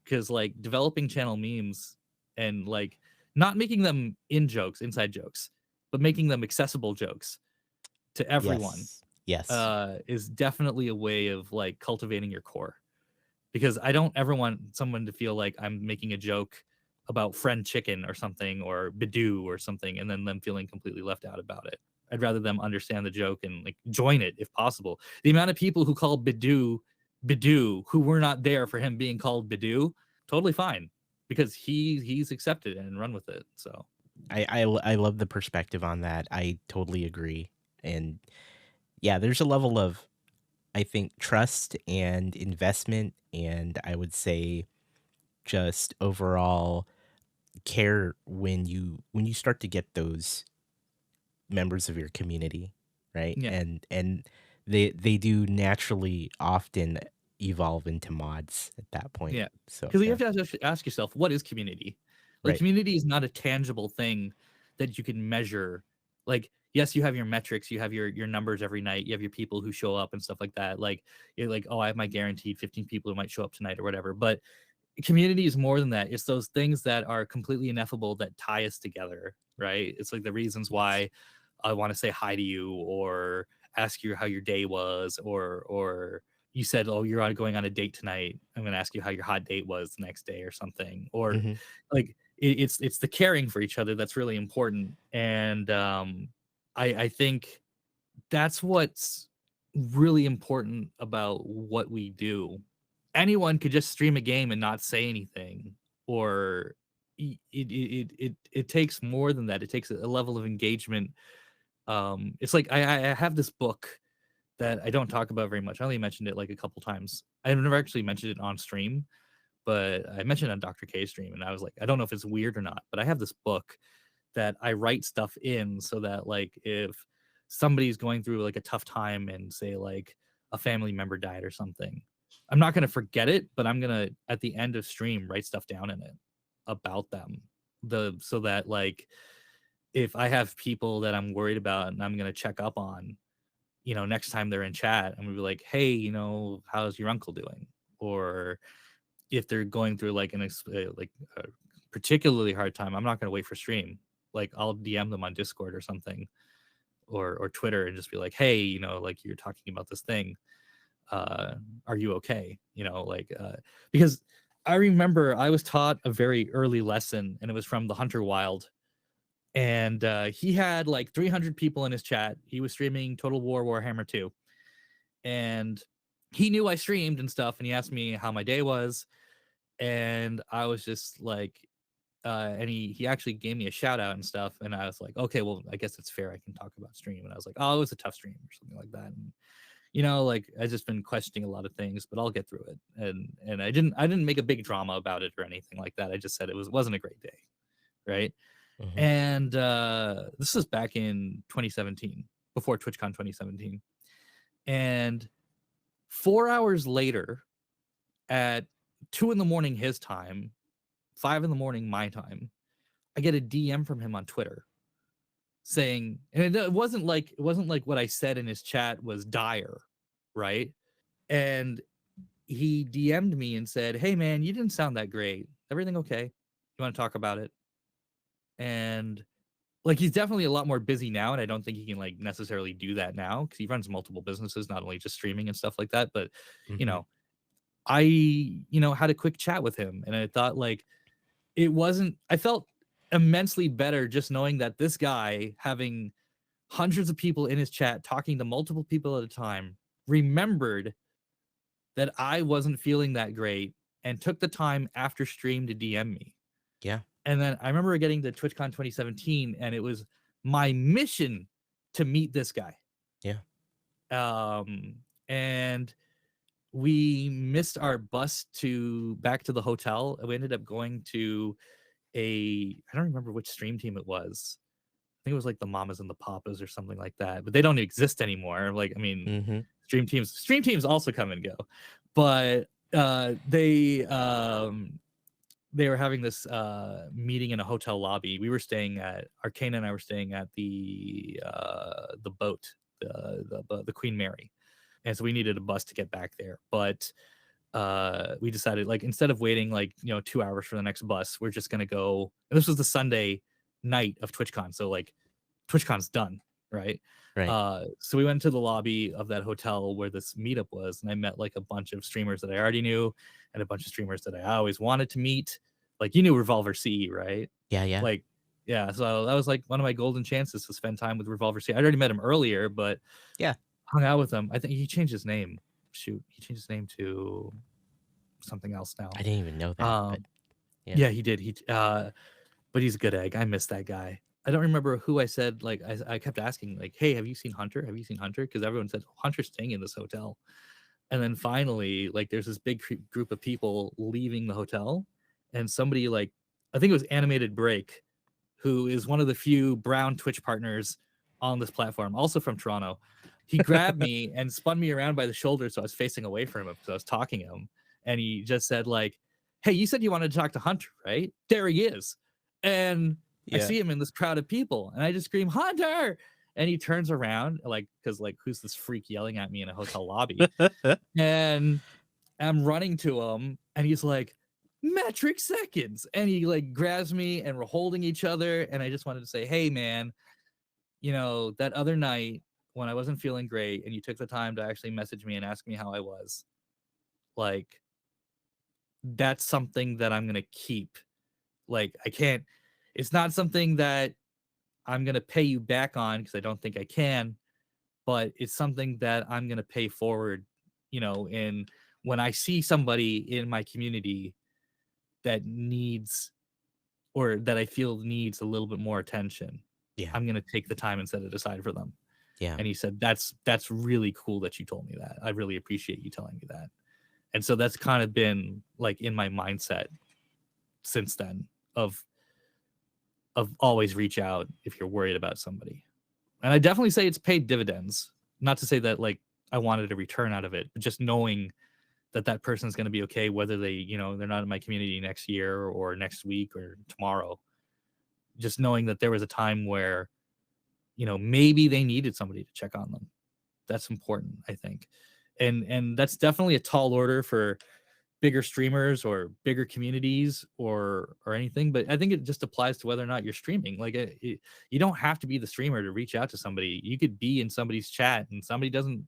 because like developing channel memes and like not making them inside jokes, but making them accessible jokes to everyone. Yes. Is definitely a way of like cultivating your core, because I don't ever want someone to feel like I'm making a joke about friend chicken or something, or Episdoe or something, and then them feeling completely left out about it. I'd rather them understand the joke and like join it if possible. The amount of people who call Episdoe who were not there for him being called Episdoe, totally fine, because he's accepted it and run with it. So I love the perspective on that. I totally agree. And yeah, there's a level of, I think, trust and investment, and I would say just overall care when you start to get those members of your community, right? yeah, And they do naturally often evolve into mods at that point. yeah, So because you yeah. have to ask yourself, what is community? Like, Right. community is not a tangible thing that you can measure. Like, yes, you have your metrics, you have your numbers every night, you have your people who show up and stuff like that. Like, you're like, oh, I have my guaranteed 15 people who might show up tonight or whatever. But community is more than that. It's those things that are completely ineffable that tie us together, right? It's like the reasons why I want to say hi to you, or ask you how your day was, or you said, oh, you're going on a date tonight, I'm going to ask you how your hot date was the next day or something. Or Mm-hmm. like, it's the caring for each other that's really important. And I think that's what's really important about what we do. Anyone could just stream a game and not say anything, or it takes more than that. It takes a level of engagement. It's like I have this book that I don't talk about very much. I only mentioned it like a couple times. I've never actually mentioned it on stream, but I mentioned it on Dr. K's stream, and I was like, I don't know if it's weird or not, but I have this book that I write stuff in, so that like if somebody's going through like a tough time, and say like a family member died or something, I'm not going to forget it, but I'm going to, at the end of stream, write stuff down in it about them, so that like if I have people that I'm worried about and I'm going to check up on, next time they're in chat, I'm going to be like, hey, how's your uncle doing? Or if they're going through like like a particularly hard time, I'm not going to wait for stream. Like, I'll DM them on Discord or something, or Twitter, and just be like, hey, like, you're talking about this thing. Are you okay? Because I remember I was taught a very early lesson, and it was from the Hunter Wild. And he had like 300 people in his chat. He was streaming Total War Warhammer 2. And he knew I streamed and stuff, and he asked me how my day was. And I was just like, and he actually gave me a shout out and stuff, and I was like, okay, well, I guess it's fair, I can talk about stream. And I was like, oh, it was a tough stream or something like that. And like, I've just been questioning a lot of things, but I'll get through it. And I didn't make a big drama about it or anything like that. I just said it wasn't a great day, right? Mm-hmm. And this was back in 2017, before TwitchCon 2017. And 4 hours later, At 2 in the morning his time, 5 in the morning my time, I get a DM from him on Twitter saying, and it wasn't like what I said in his chat was dire, right? And he DM'd me and said, "Hey man, you didn't sound that great. Everything okay? You want to talk about it?" And like, he's definitely a lot more busy now, and I don't think he can like necessarily do that now because he runs multiple businesses, not only just streaming and stuff like that. But you Mhm. know, I had a quick chat with him, and I thought like it wasn't. I felt immensely better just knowing that this guy, having hundreds of people in his chat, talking to multiple people at a time, remembered that I wasn't feeling that great and took the time after stream to DM me. Yeah. And then I remember getting to TwitchCon 2017, and it was my mission to meet this guy. Yeah. And we missed our bus back to the hotel. We ended up going to I don't remember which stream team it was. I think it was like the Mamas and the Papas or something like that, but they don't exist anymore. Like, I mean, Mm-hmm. stream teams also come and go, but they were having this meeting in a hotel lobby. We were staying at Arcana, and I were staying at the boat, the Queen Mary, and so we needed a bus to get back there. But we decided, like, instead of waiting like 2 hours for the next bus, we're just gonna go. And this was the Sunday night of TwitchCon, so like TwitchCon's done, right? Right. So we went to the lobby of that hotel where this meetup was, and I met like a bunch of streamers that I already knew and a bunch of streamers that I always wanted to meet. Like, you knew Revolver C, right? Yeah. Yeah. Like, yeah. So that was like one of my golden chances to spend time with Revolver C. I'd already met him earlier, but Yeah. hung out with him. I think he changed his name. Shoot, he changed his name to something else now. I didn't even know that. But yeah, he did. But he's a good egg. I miss that guy. I don't remember who I said, like, I kept asking, like, hey, have you seen Hunter? Have you seen Hunter? Because everyone said, oh, Hunter's staying in this hotel. And then finally, like, there's this big group of people leaving the hotel. And somebody, like, I think it was Animated Break, who is one of the few brown Twitch partners on this platform, also from Toronto. He grabbed me and spun me around by the shoulder so I was facing away from him because I was talking to him. And he just said, like, hey, you said you wanted to talk to Hunter, right? There he is. And I see him in this crowd of people, and I just scream, Hunter! And he turns around, like, because, like, who's this freak yelling at me in a hotel lobby? And I'm running to him, and he's like, MetricSeconds! And he, like, grabs me, and we're holding each other, and I just wanted to say, hey, man, that other night when I wasn't feeling great, and you took the time to actually message me and ask me how I was, like, that's something that I'm going to keep. Like, it's not something that I'm going to pay you back on because I don't think I can, but it's something that I'm going to pay forward, in when I see somebody in my community that needs, or that I feel needs a little bit more attention. Yeah. I'm going to take the time and set it aside for them. Yeah. And he said, that's really cool that you told me that. I really appreciate you telling me that. And so that's kind of been like in my mindset since then of always reach out if you're worried about somebody. And I definitely say it's paid dividends. Not to say that like I wanted a return out of it, but just knowing that person's going to be okay, whether they, they're not in my community next year or next week or tomorrow. Just knowing that there was a time where, maybe they needed somebody to check on them. That's important, I think. And that's definitely a tall order for bigger streamers or bigger communities or anything, but I think it just applies to whether or not you're streaming. Like, you don't have to be the streamer to reach out to somebody. You could be in somebody's chat and somebody doesn't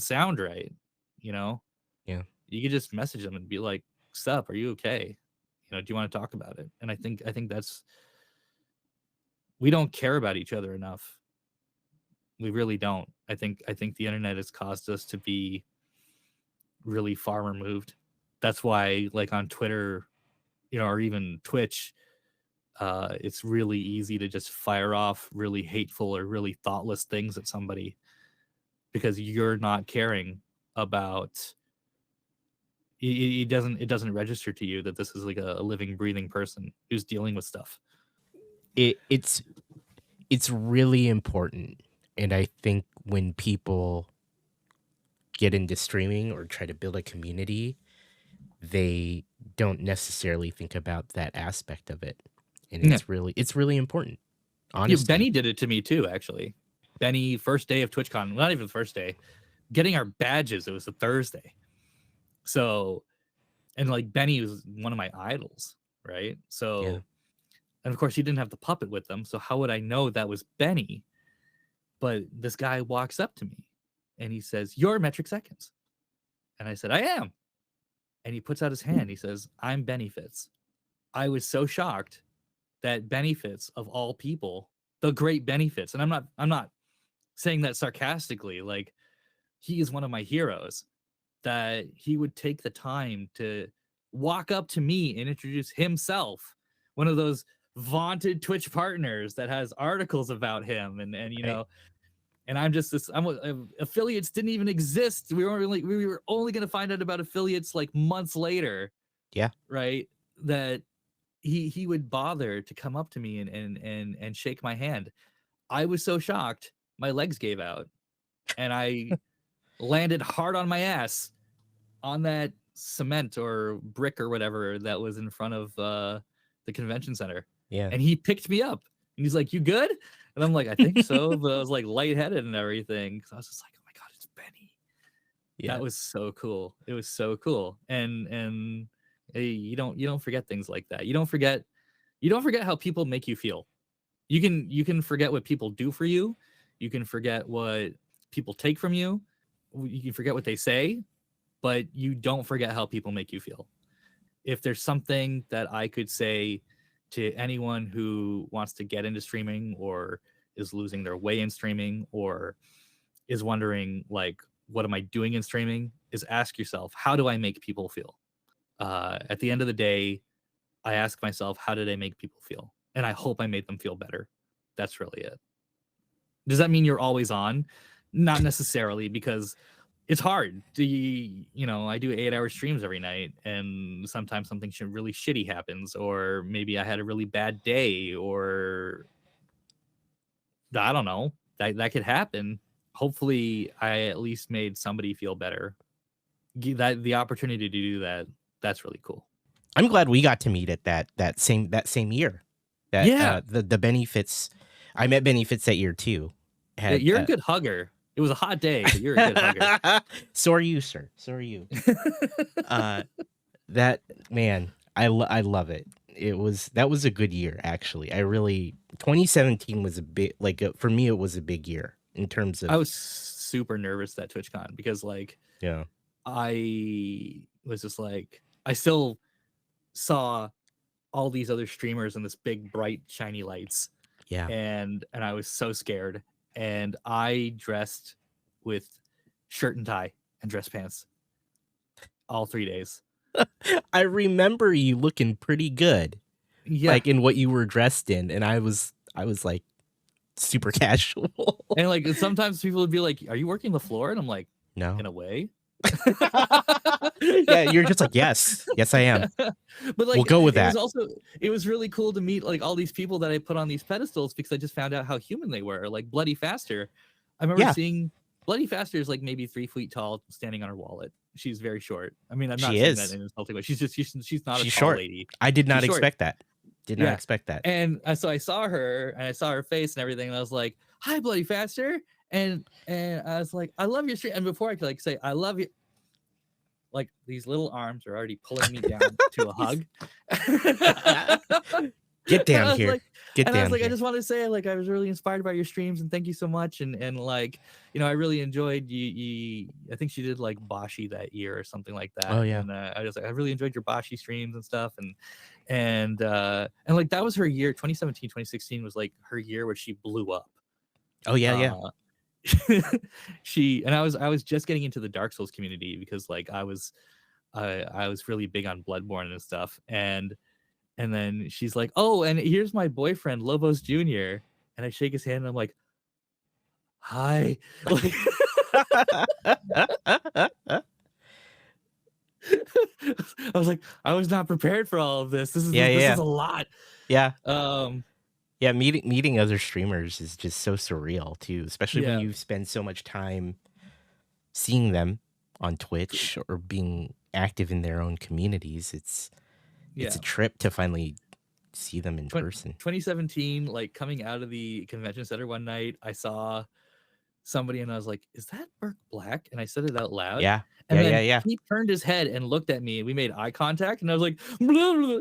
sound right. Yeah. You could just message them and be like, sup, are you okay? Do you want to talk about it? And I think that's, we don't care about each other enough. We really don't. I think the internet has caused us to be really far removed. That's why, like, on Twitter, or even Twitch, it's really easy to just fire off really hateful or really thoughtless things at somebody because you're not caring about it. Doesn't register to you that this is like a living, breathing person who's dealing with stuff. It's really important. And I think when people get into streaming or try to build a community, they don't necessarily think about that aspect of it. And Yeah. it's really important. Yeah, Honestly. Benny did it to me too, actually. Benny, first day of TwitchCon, not even the first day, getting our badges, it was a Thursday. So, and like Benny was one of my idols, right? So, Yeah. and of course he didn't have the puppet with him, so how would I know that was Benny? But this guy walks up to me and he says, "You're MetricSeconds." And I said, "I am." And he puts out his hand. He says, "I'm Benny Fitz." I was so shocked that Benny Fitz, of all people, the great Benny Fitz, and I'm not saying that sarcastically, like he is one of my heroes, that he would take the time to walk up to me and introduce himself, one of those vaunted Twitch partners that has articles about him, and you Right. know, and I'm just this. Affiliates didn't even exist. We were only going to find out about affiliates like months later. Yeah. Right. That he would bother to come up to me and shake my hand. I was so shocked, my legs gave out, and I landed hard on my ass on that cement or brick or whatever that was in front of the convention center. Yeah. And he picked me up and he's like, "You good?" And I'm like, "I think so." But I was like lightheaded and everything. So I was just like, "Oh my God, it's Benny." Yeah. That was so cool. It was so cool. And you don't forget things like that. You don't forget how people make you feel. You can forget what people do for you. You can forget what people take from you. You can forget what they say, but you don't forget how people make you feel. If there's something that I could say to anyone who wants to get into streaming or is losing their way in streaming or is wondering like, what am I doing in streaming, is ask yourself, how do I make people feel? At the end of the day, I ask myself, how did I make people feel? And I hope I made them feel better. That's really it. Does that mean you're always on? Not necessarily, because it's hard. I do 8-hour streams every night, and sometimes something really shitty happens, or maybe I had a really bad day, or I don't know. That could happen. Hopefully, I at least made somebody feel better. The opportunity to do that, that's really cool. I'm glad we got to meet at that same year. The Benny Fitz. I met Benny Fitz that year too. You're a good hugger. It was a hot day, but you're a good hugger. So are you, sir. So are you. That man, I love it. That was a good year, actually. 2017 was a bit for me. It was a big year in terms of. I was super nervous at TwitchCon because yeah, I was just like, I still saw all these other streamers and this big bright shiny lights. Yeah, and I was so scared. And I dressed with shirt and tie and dress pants all 3 days. I remember you looking pretty good, like in what you were dressed in, and I was like super casual. And like sometimes people would be like, "Are you working the floor?" And I'm like, "No." In a way. Yeah, you're just like, yes, I am. But like, we'll go with that. It was really cool to meet like all these people that I put on these pedestals, because I just found out how human they were. Like Bloody Faster, I remember seeing Bloody Faster is like maybe 3 feet tall, standing on her wallet. She's very short. I mean, I'm not saying that in an insulting way. She's not a tall short lady. I did not expect that. Did not expect that. And so I saw her and I saw her face and everything, and I was like, "Hi, Bloody Faster," and I was like, "I love your stream." And before I could like say I love you, like these little arms are already pulling me down to a hug. Get down here. I was like, I just want to say, like, I was really inspired by your streams, and thank you so much. And like, I really enjoyed you. I think she did like Bashi that year or something like that. Oh yeah. And I was like, I really enjoyed your Bashi streams and stuff. And like that was her year. 2017, 2016 was like her year where she blew up. Oh yeah. I was just getting into the Dark Souls community because like I was really big on Bloodborne and stuff, and then she's like, "Oh, and here's my boyfriend Lobos Jr." And I shake his hand and I'm like, "Hi." Like, I was like, I was not prepared for all of this. This is a lot. Yeah. Yeah, meeting other streamers is just so surreal too, especially when you spend so much time seeing them on Twitch or being active in their own communities. It's a trip to finally see them in person. 2017, like coming out of the convention center one night, I saw somebody and I was like, "Is that Burke Black?" And I said it out loud. Yeah. And then he turned his head and looked at me. We made eye contact, and I was like, blah, blah.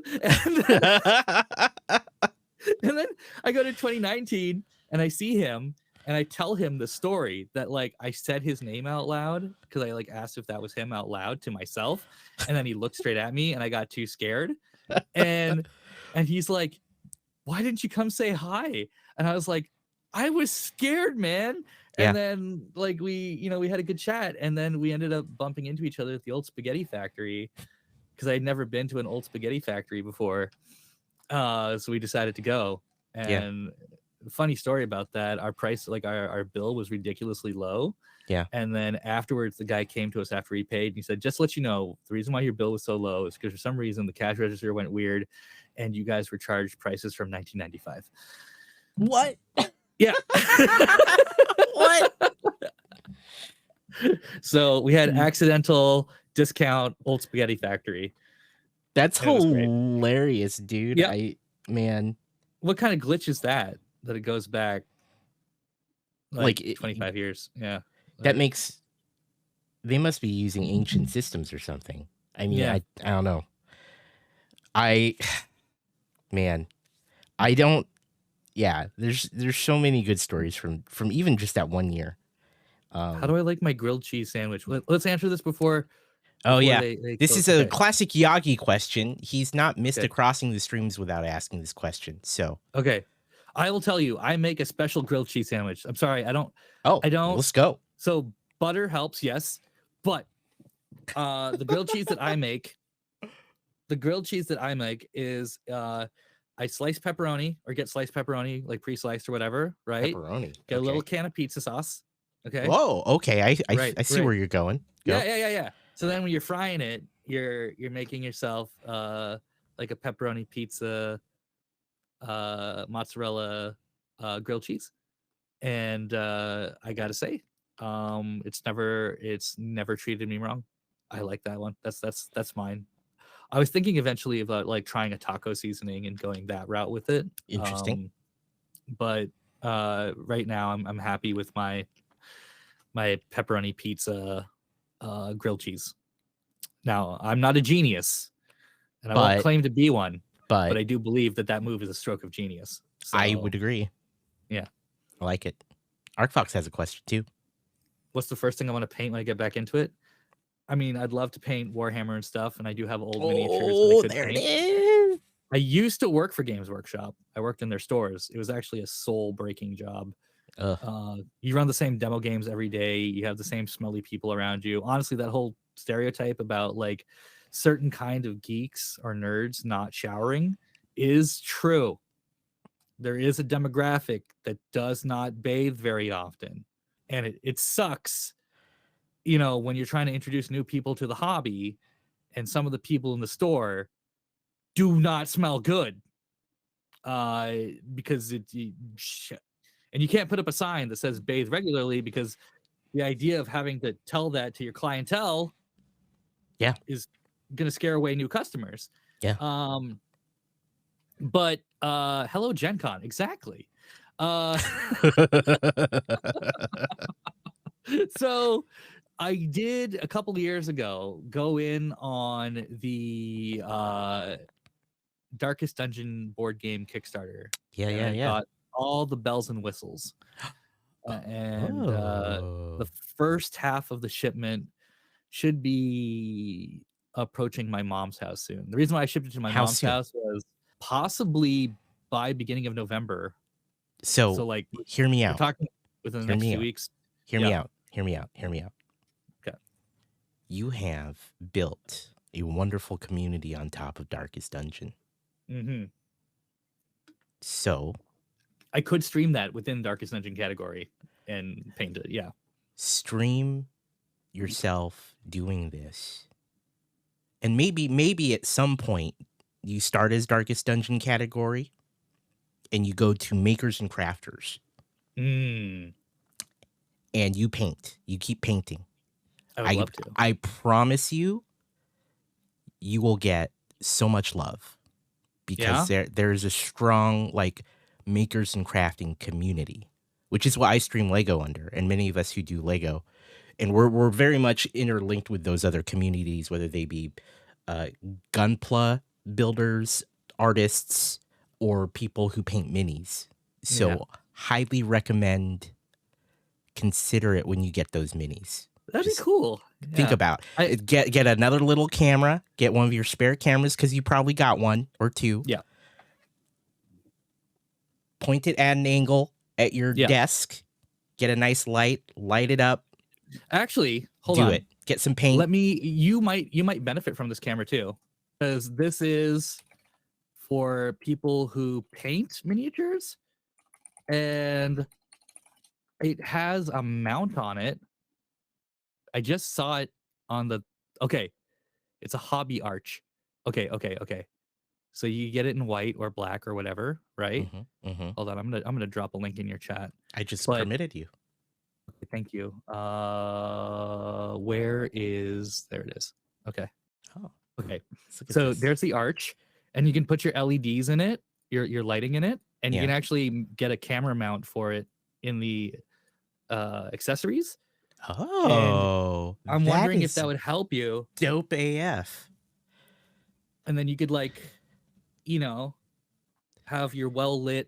And then I go to 2019 and I see him and I tell him the story that like I said his name out loud because I like asked if that was him out loud to myself, and then he looked straight at me and I got too scared. And he's like, "Why didn't you come say hi?" And I was like, "I was scared, man." Yeah. And then like we had a good chat, and then we ended up bumping into each other at the old spaghetti factory because I had never been to an old spaghetti factory before. So we decided to go. And funny story about that, our price, like our bill was ridiculously low. Yeah. And then afterwards, the guy came to us after he paid and he said, "Just to let you know, the reason why your bill was so low is because for some reason the cash register went weird and you guys were charged prices from 1995. What? Yeah. What? So we had accidental discount old spaghetti factory. That's hilarious, dude. Yeah. Man. What kind of glitch is that it goes back like 25 years? Yeah. That makes, they must be using ancient systems or something. I mean, I don't know. There's so many good stories from even just that one year. How do I like my grilled cheese sandwich? Let's answer this before. This is a classic Yagi question. He's not missed a crossing the streams without asking this question. So okay, I will tell you. I make a special grilled cheese sandwich. I'm sorry, I don't. Let's go. So butter helps, yes, but the grilled cheese that I make, is I slice pepperoni or get sliced pepperoni, like pre-sliced or whatever, right? Pepperoni. Get a little can of pizza sauce. Okay. Whoa. Okay. I see where you're going. Go. Yeah. So then when you're frying it, you're making yourself like a pepperoni pizza, mozzarella, grilled cheese, and I gotta say, it's never treated me wrong. I like that one. That's mine. I was thinking eventually about like trying a taco seasoning and going that route with it. Interesting. But right now I'm happy with my pepperoni pizza grilled cheese. Now, I'm not a genius, and I won't claim to be one, but I do believe that move is a stroke of genius. So, I would agree. Yeah. I like it. ArcFox has a question, too. What's the first thing I want to paint when I get back into it? I mean, I'd love to paint Warhammer and stuff, and I do have old miniatures that I could there paint. It is. I used to work for Games Workshop. I worked in their stores. It was actually a soul-breaking job. You run the same demo games every day. You have the same smelly people around you. Honestly, that whole stereotype about like certain kind of geeks or nerds not showering is true. There is a demographic that does not bathe very often, and it sucks, when you're trying to introduce new people to the hobby and some of the people in the store do not smell good because and you can't put up a sign that says bathe regularly because the idea of having to tell that to your clientele is going to scare away new customers. But hello Gen Con, exactly. So I did a couple of years ago go in on the Darkest Dungeon board game Kickstarter. Yeah. Got all the bells and whistles. And the first half of the shipment should be approaching my mom's house soon. The reason why I shipped it to my mom's house was possibly by beginning of November. So like, hear me out. We're talking within the next 2 weeks. Hear me out. Okay. You have built a wonderful community on top of Darkest Dungeon. Mm-hmm. So I could stream that within Darkest Dungeon category and paint it. Yeah. Stream yourself doing this. And maybe at some point you start as Darkest Dungeon category and you go to makers and crafters. And you paint. You keep painting. I would love to. I promise you, you will get so much love because there's a strong like makers and crafting community, which is what I stream Lego under, and many of us who do Lego, and we're very much interlinked with those other communities, whether they be Gunpla builders, artists, or people who paint minis. So highly recommend, consider it when you get those minis. That'd be cool. Think about it. Get another little camera. Get one of your spare cameras because you probably got one or two. Yeah. Point it at an angle at your desk. Get a nice light. Light it up. Actually, hold on. Do it. Get some paint. You might benefit from this camera too, because this is for people who paint miniatures, and it has a mount on it. I just saw it on the it's a hobby arch. Okay. So you get it in white or black or whatever, right? Hold on, I'm gonna drop a link in your chat. I just permitted you. Okay, thank you. Where is there? It is. Okay. Oh, okay. So there's the arch, and you can put your LEDs in it, your lighting in it, and you can actually get a camera mount for it in the accessories. Oh, and I'm wondering if that would help you. Dope AF. And then you could have your well-lit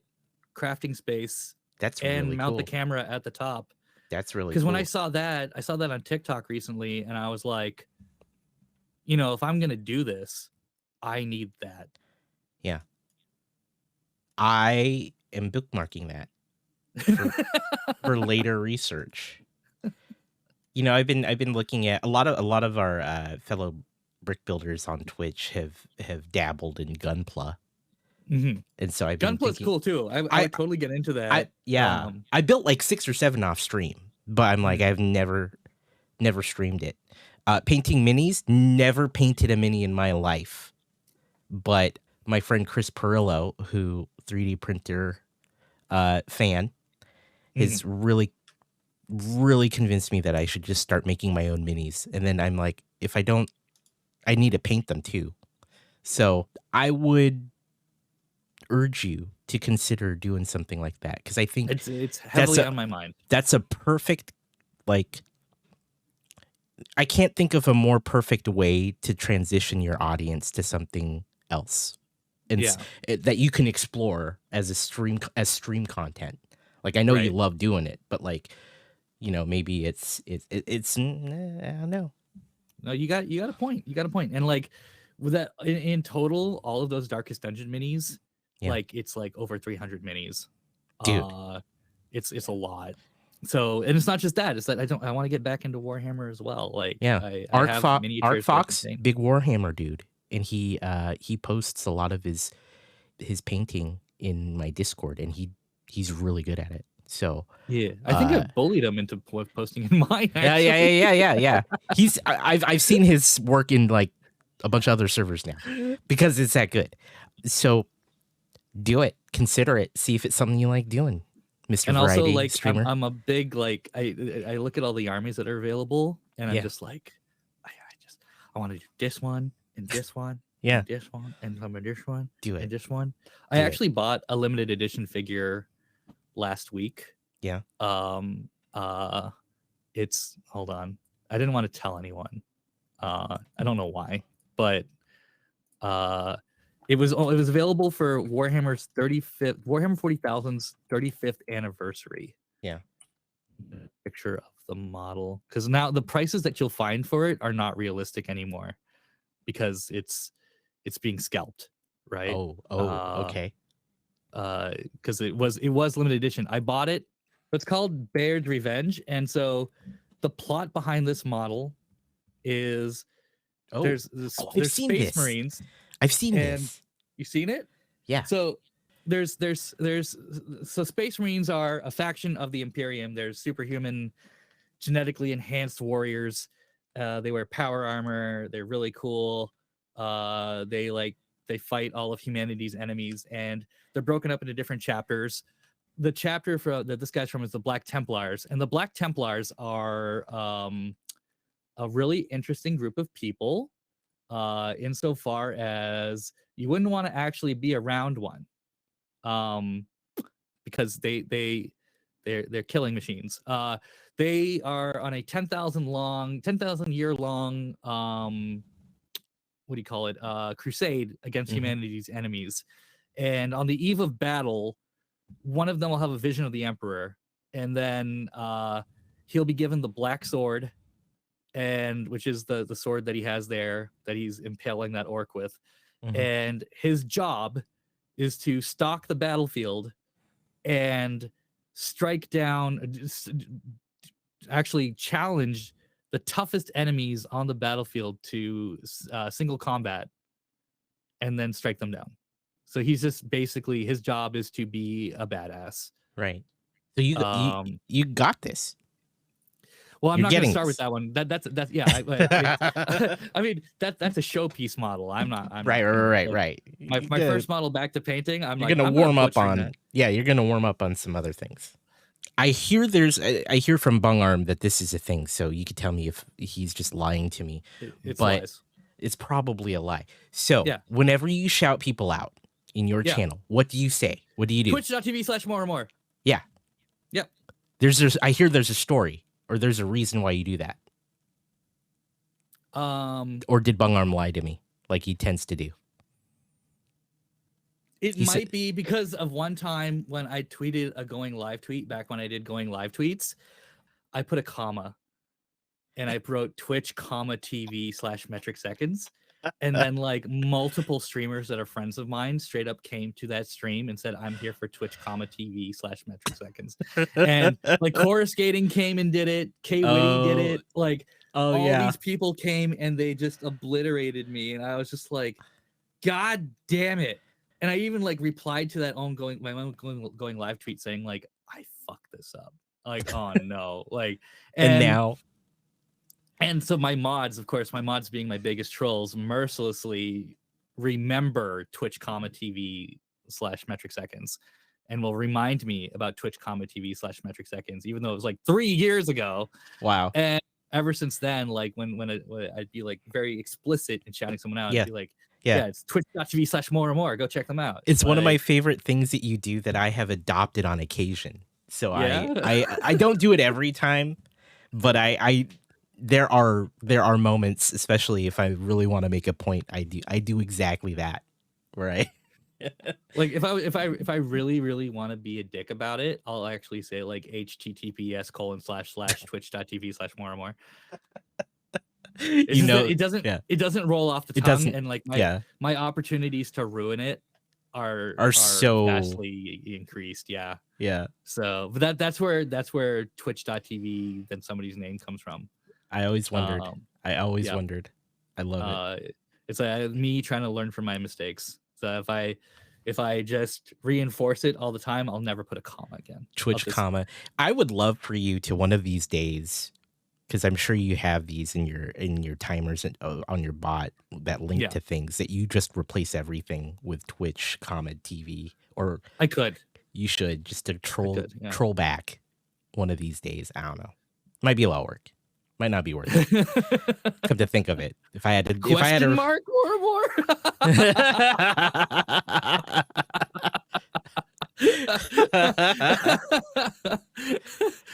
crafting space. That's and really mount cool. the camera at the top. That's really because cool. when I saw that on TikTok recently, and I was like, if I'm gonna do this, I need that. Yeah. I am bookmarking that for later research. I've been looking at a lot of our fellow brick builders on Twitch have dabbled in Gunpla. Mm-hmm. And so I've been Gunpla's cool too. I would totally get into that. I built like 6 or 7 off stream, but I'm like, I've never streamed it. Painting minis, never painted a mini in my life. But my friend Chris Perillo, who 3D printer fan, has really convinced me that I should just start making my own minis. And then I'm like, if I don't, I need to paint them too. So I would urge you to consider doing something like that, because I think it's heavily on my mind. That's a perfect, like, I can't think of a more perfect way to transition your audience to something else, and that you can explore as stream content. Like, I know you love doing it, but like, maybe it's I don't know. No, you got a point. You got a point. And like with that, in total, all of those Darkest Dungeon minis, like it's like over 300 minis. Dude, it's a lot. So, and it's not just that. It's that I want to get back into Warhammer as well. Like, Art Fox, big Warhammer dude, and he posts a lot of his painting in my Discord, and he's really good at it. So yeah, I think I bullied him into posting in mine. Actually. Yeah. I've seen his work in like a bunch of other servers now because it's that good. So do it, consider it, see if it's something you like doing, Mr. And Variety also, like, streamer. I'm a big like I look at all the armies that are available, and I'm just like, I want to do this one and this one. Yeah, and this one and some of this one. Do it. And this one. I actually bought a limited edition figure last week. Yeah. It's hold on. I didn't want to tell anyone. I don't know why, but it was available for Warhammer's 35th Warhammer 40,000's 35th anniversary. Yeah. Picture of the model, because now the prices that you'll find for it are not realistic anymore because it's being scalped, right? Okay. Because it was limited edition. I bought it. It's called Baird's Revenge, and so the plot behind this model is there's Space Marines. I've seen this. You've seen it? Yeah. So there's Space Marines are a faction of the Imperium. There's superhuman, genetically enhanced warriors. They wear power armor. They're really cool. They fight all of humanity's enemies, and they're broken up into different chapters. The chapter that this guy's from is the Black Templars, and the Black Templars are a really interesting group of people, insofar as you wouldn't want to actually be around one, because they're killing machines. They are on a 10,000 year long what do you call it? Crusade against humanity's enemies. And on the eve of battle, one of them will have a vision of the Emperor, and then he'll be given the black sword, and which is the sword that he has there that he's impaling that orc with. And his job is to stalk the battlefield and strike down, actually challenge the toughest enemies on the battlefield to single combat, and then strike them down. So he's just basically, his job is to be a badass. Right. So you got this. Well, I'm not going to start with that one. That's yeah. I mean that's a showpiece model. I'm not. Right. My first model back to painting. You're gonna warm up on that. Yeah, you're gonna warm up on some other things. I hear from Bung Arm that this is a thing. So you could tell me if he's just lying to me. It's but lies. It's probably a lie. So yeah. Whenever you shout people out in your channel, what do you say? What do you do? Twitch.tv/more. Yeah. Yep. I hear there's a story. Or there's a reason why you do that. Or did Bung Arm lie to me, like he tends to do? It might be because of one time when I tweeted a going live tweet back when I did going live tweets. I put a comma, and I wrote Twitch, TV/MetricSeconds. And then like multiple streamers that are friends of mine straight up came to that stream and said, I'm here for Twitch, TV/MetricSeconds. And like Coruscating came and did it. K Witty did it. Like all these people came and they just obliterated me. And I was just like, God damn it. And I even like replied to that my own going live tweet saying like, I fucked this up. Like, oh no. Like, and now. And so my mods being my biggest trolls, mercilessly remember Twitch, TV/MetricSeconds, and will remind me about Twitch, TV/MetricSeconds, even though it was like 3 years ago. Wow. And ever since then, like when I'd be like very explicit in shouting someone out, I'd be like, it's twitch.tv/more. Go check them out. It's one of my favorite things that you do that I have adopted on occasion. So I don't do it every time, but there are moments, especially if I really want to make a point, I do exactly that, right? Like if I really want to be a dick about it, I'll actually say like https://twitch.tv/more. It doesn't roll off the tongue, and like my opportunities to ruin it are so vastly increased. Yeah. So, but that's where twitch.tv then somebody's name comes from. I always wondered. Wondered. I love it. It's me trying to learn from my mistakes. So if I just reinforce it all the time, I'll never put a comma again. Twitch comma. I would love for you to one of these days, because I'm sure you have these in your timers and on your bot that link to things, that you just replace everything with Twitch, TV. Or I could. You should, just to troll back one of these days. I don't know. Might be a lot of work. Might not be worth it. Come to think of it, if I had to, mark or more.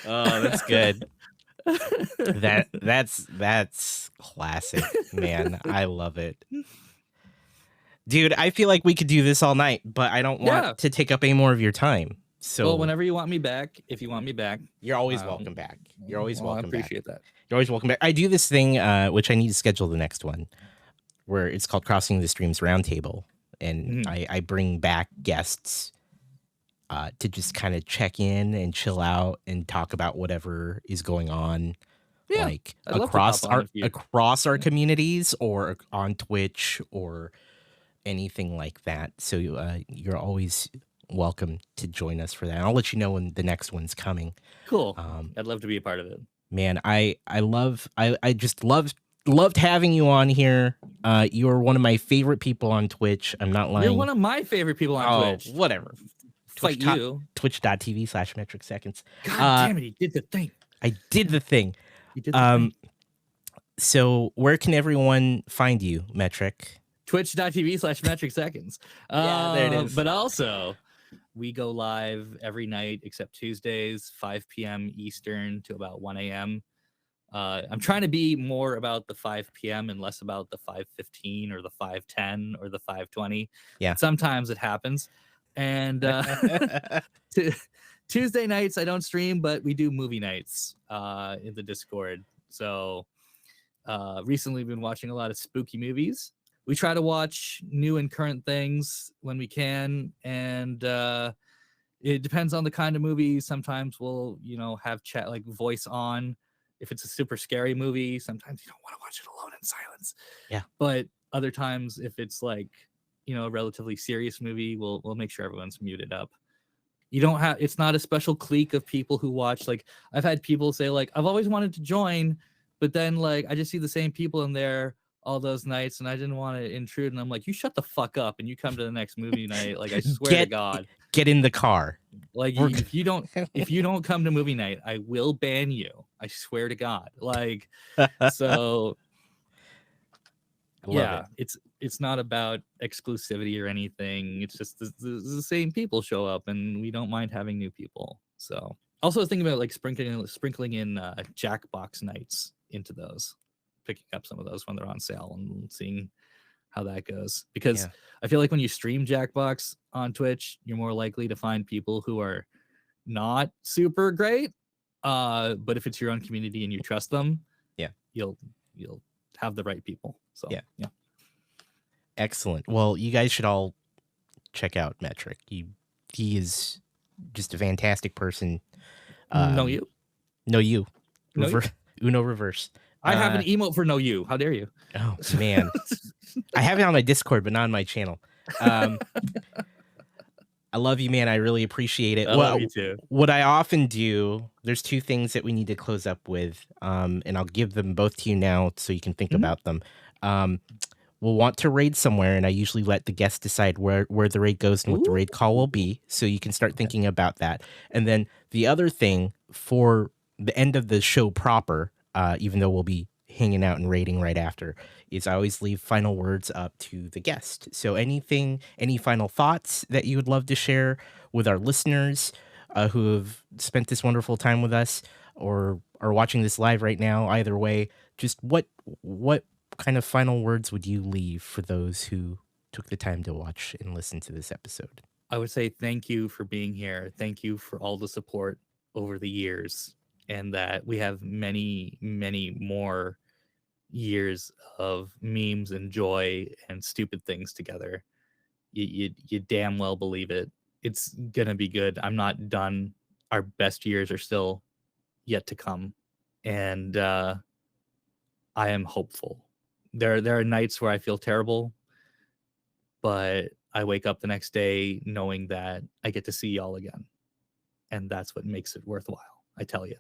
Oh, that's good. That's classic, man. I love it, dude. I feel like we could do this all night, but I don't want to take up any more of your time. So, well, whenever you want me back, if you want me back, you're always welcome back. You're always welcome. I appreciate that. You're always welcome back. I do this thing, which I need to schedule the next one, where it's called Crossing the Streams Roundtable, and I bring back guests to just kind of check in and chill out and talk about whatever is going on, like across our communities or on Twitch or anything like that. So you're always welcome to join us for that. And I'll let you know when the next one's coming. Cool. I'd love to be a part of it. Man, I just loved having you on here. You're one of my favorite people on Twitch. I'm not lying. You're one of my favorite people on Twitch. Whatever. Twitch.tv/MetricSeconds. God damn it, he did the thing. I did the thing. You did the thing. So where can everyone find you, Metric? Twitch.tv/MetricSeconds. Yeah, there it is. But also, we go live every night except Tuesdays, 5 p.m. Eastern to about 1 a.m. I'm trying to be more about the 5 p.m. and less about the 5:15 or the 5:10 or the 5:20. Yeah. But sometimes it happens. And Tuesday nights, I don't stream, but we do movie nights in the Discord. So recently, we've been watching a lot of spooky movies. We try to watch new and current things when we can. And it depends on the kind of movie. Sometimes we'll, have chat, like voice on. If it's a super scary movie, sometimes you don't want to watch it alone in silence. Yeah. But other times, if it's like, a relatively serious movie, we'll make sure everyone's muted up. It's not a special clique of people who watch. Like, I've had people say, like, I've always wanted to join, but then, like, I just see the same people in there all those nights, and I didn't want to intrude. And I'm like, you shut the fuck up, and you come to the next movie night. Like, I swear to God, get in the car. Like, if you don't come to movie night, I will ban you. I swear to God. Like, so yeah, it's not about exclusivity or anything. It's just the same people show up, and we don't mind having new people. So also thinking about like sprinkling in Jackbox nights into those, picking up some of those when they're on sale and seeing how that goes. Because I feel like when you stream Jackbox on Twitch, you're more likely to find people who are not super great. But if it's your own community and you trust them, you'll have the right people. So yeah. Excellent. Well, you guys should all check out Metric. He is just a fantastic person. No you. Uno reverse. I have an emote for no you. How dare you? Oh man. I have it on my Discord, but not on my channel. I love you, man. I really appreciate it. I love you too. What I often do, there's two things that we need to close up with, and I'll give them both to you now so you can think about them. We'll want to raid somewhere, and I usually let the guests decide where the raid goes and what the raid call will be, so you can start thinking about that. And then the other thing for the end of the show proper, even though we'll be hanging out and raiding right after, is I always leave final words up to the guest. So any final thoughts that you would love to share with our listeners who have spent this wonderful time with us or are watching this live right now, either way, just what kind of final words would you leave for those who took the time to watch and listen to this episode? I would say thank you for being here. Thank you for all the support over the years, and that we have many, many more years of memes and joy and stupid things together. You damn well believe it. It's gonna be good. I'm not done. Our best years are still yet to come, and I am hopeful. There are nights where I feel terrible, but I wake up the next day knowing that I get to see y'all again, and that's what makes it worthwhile. I tell you.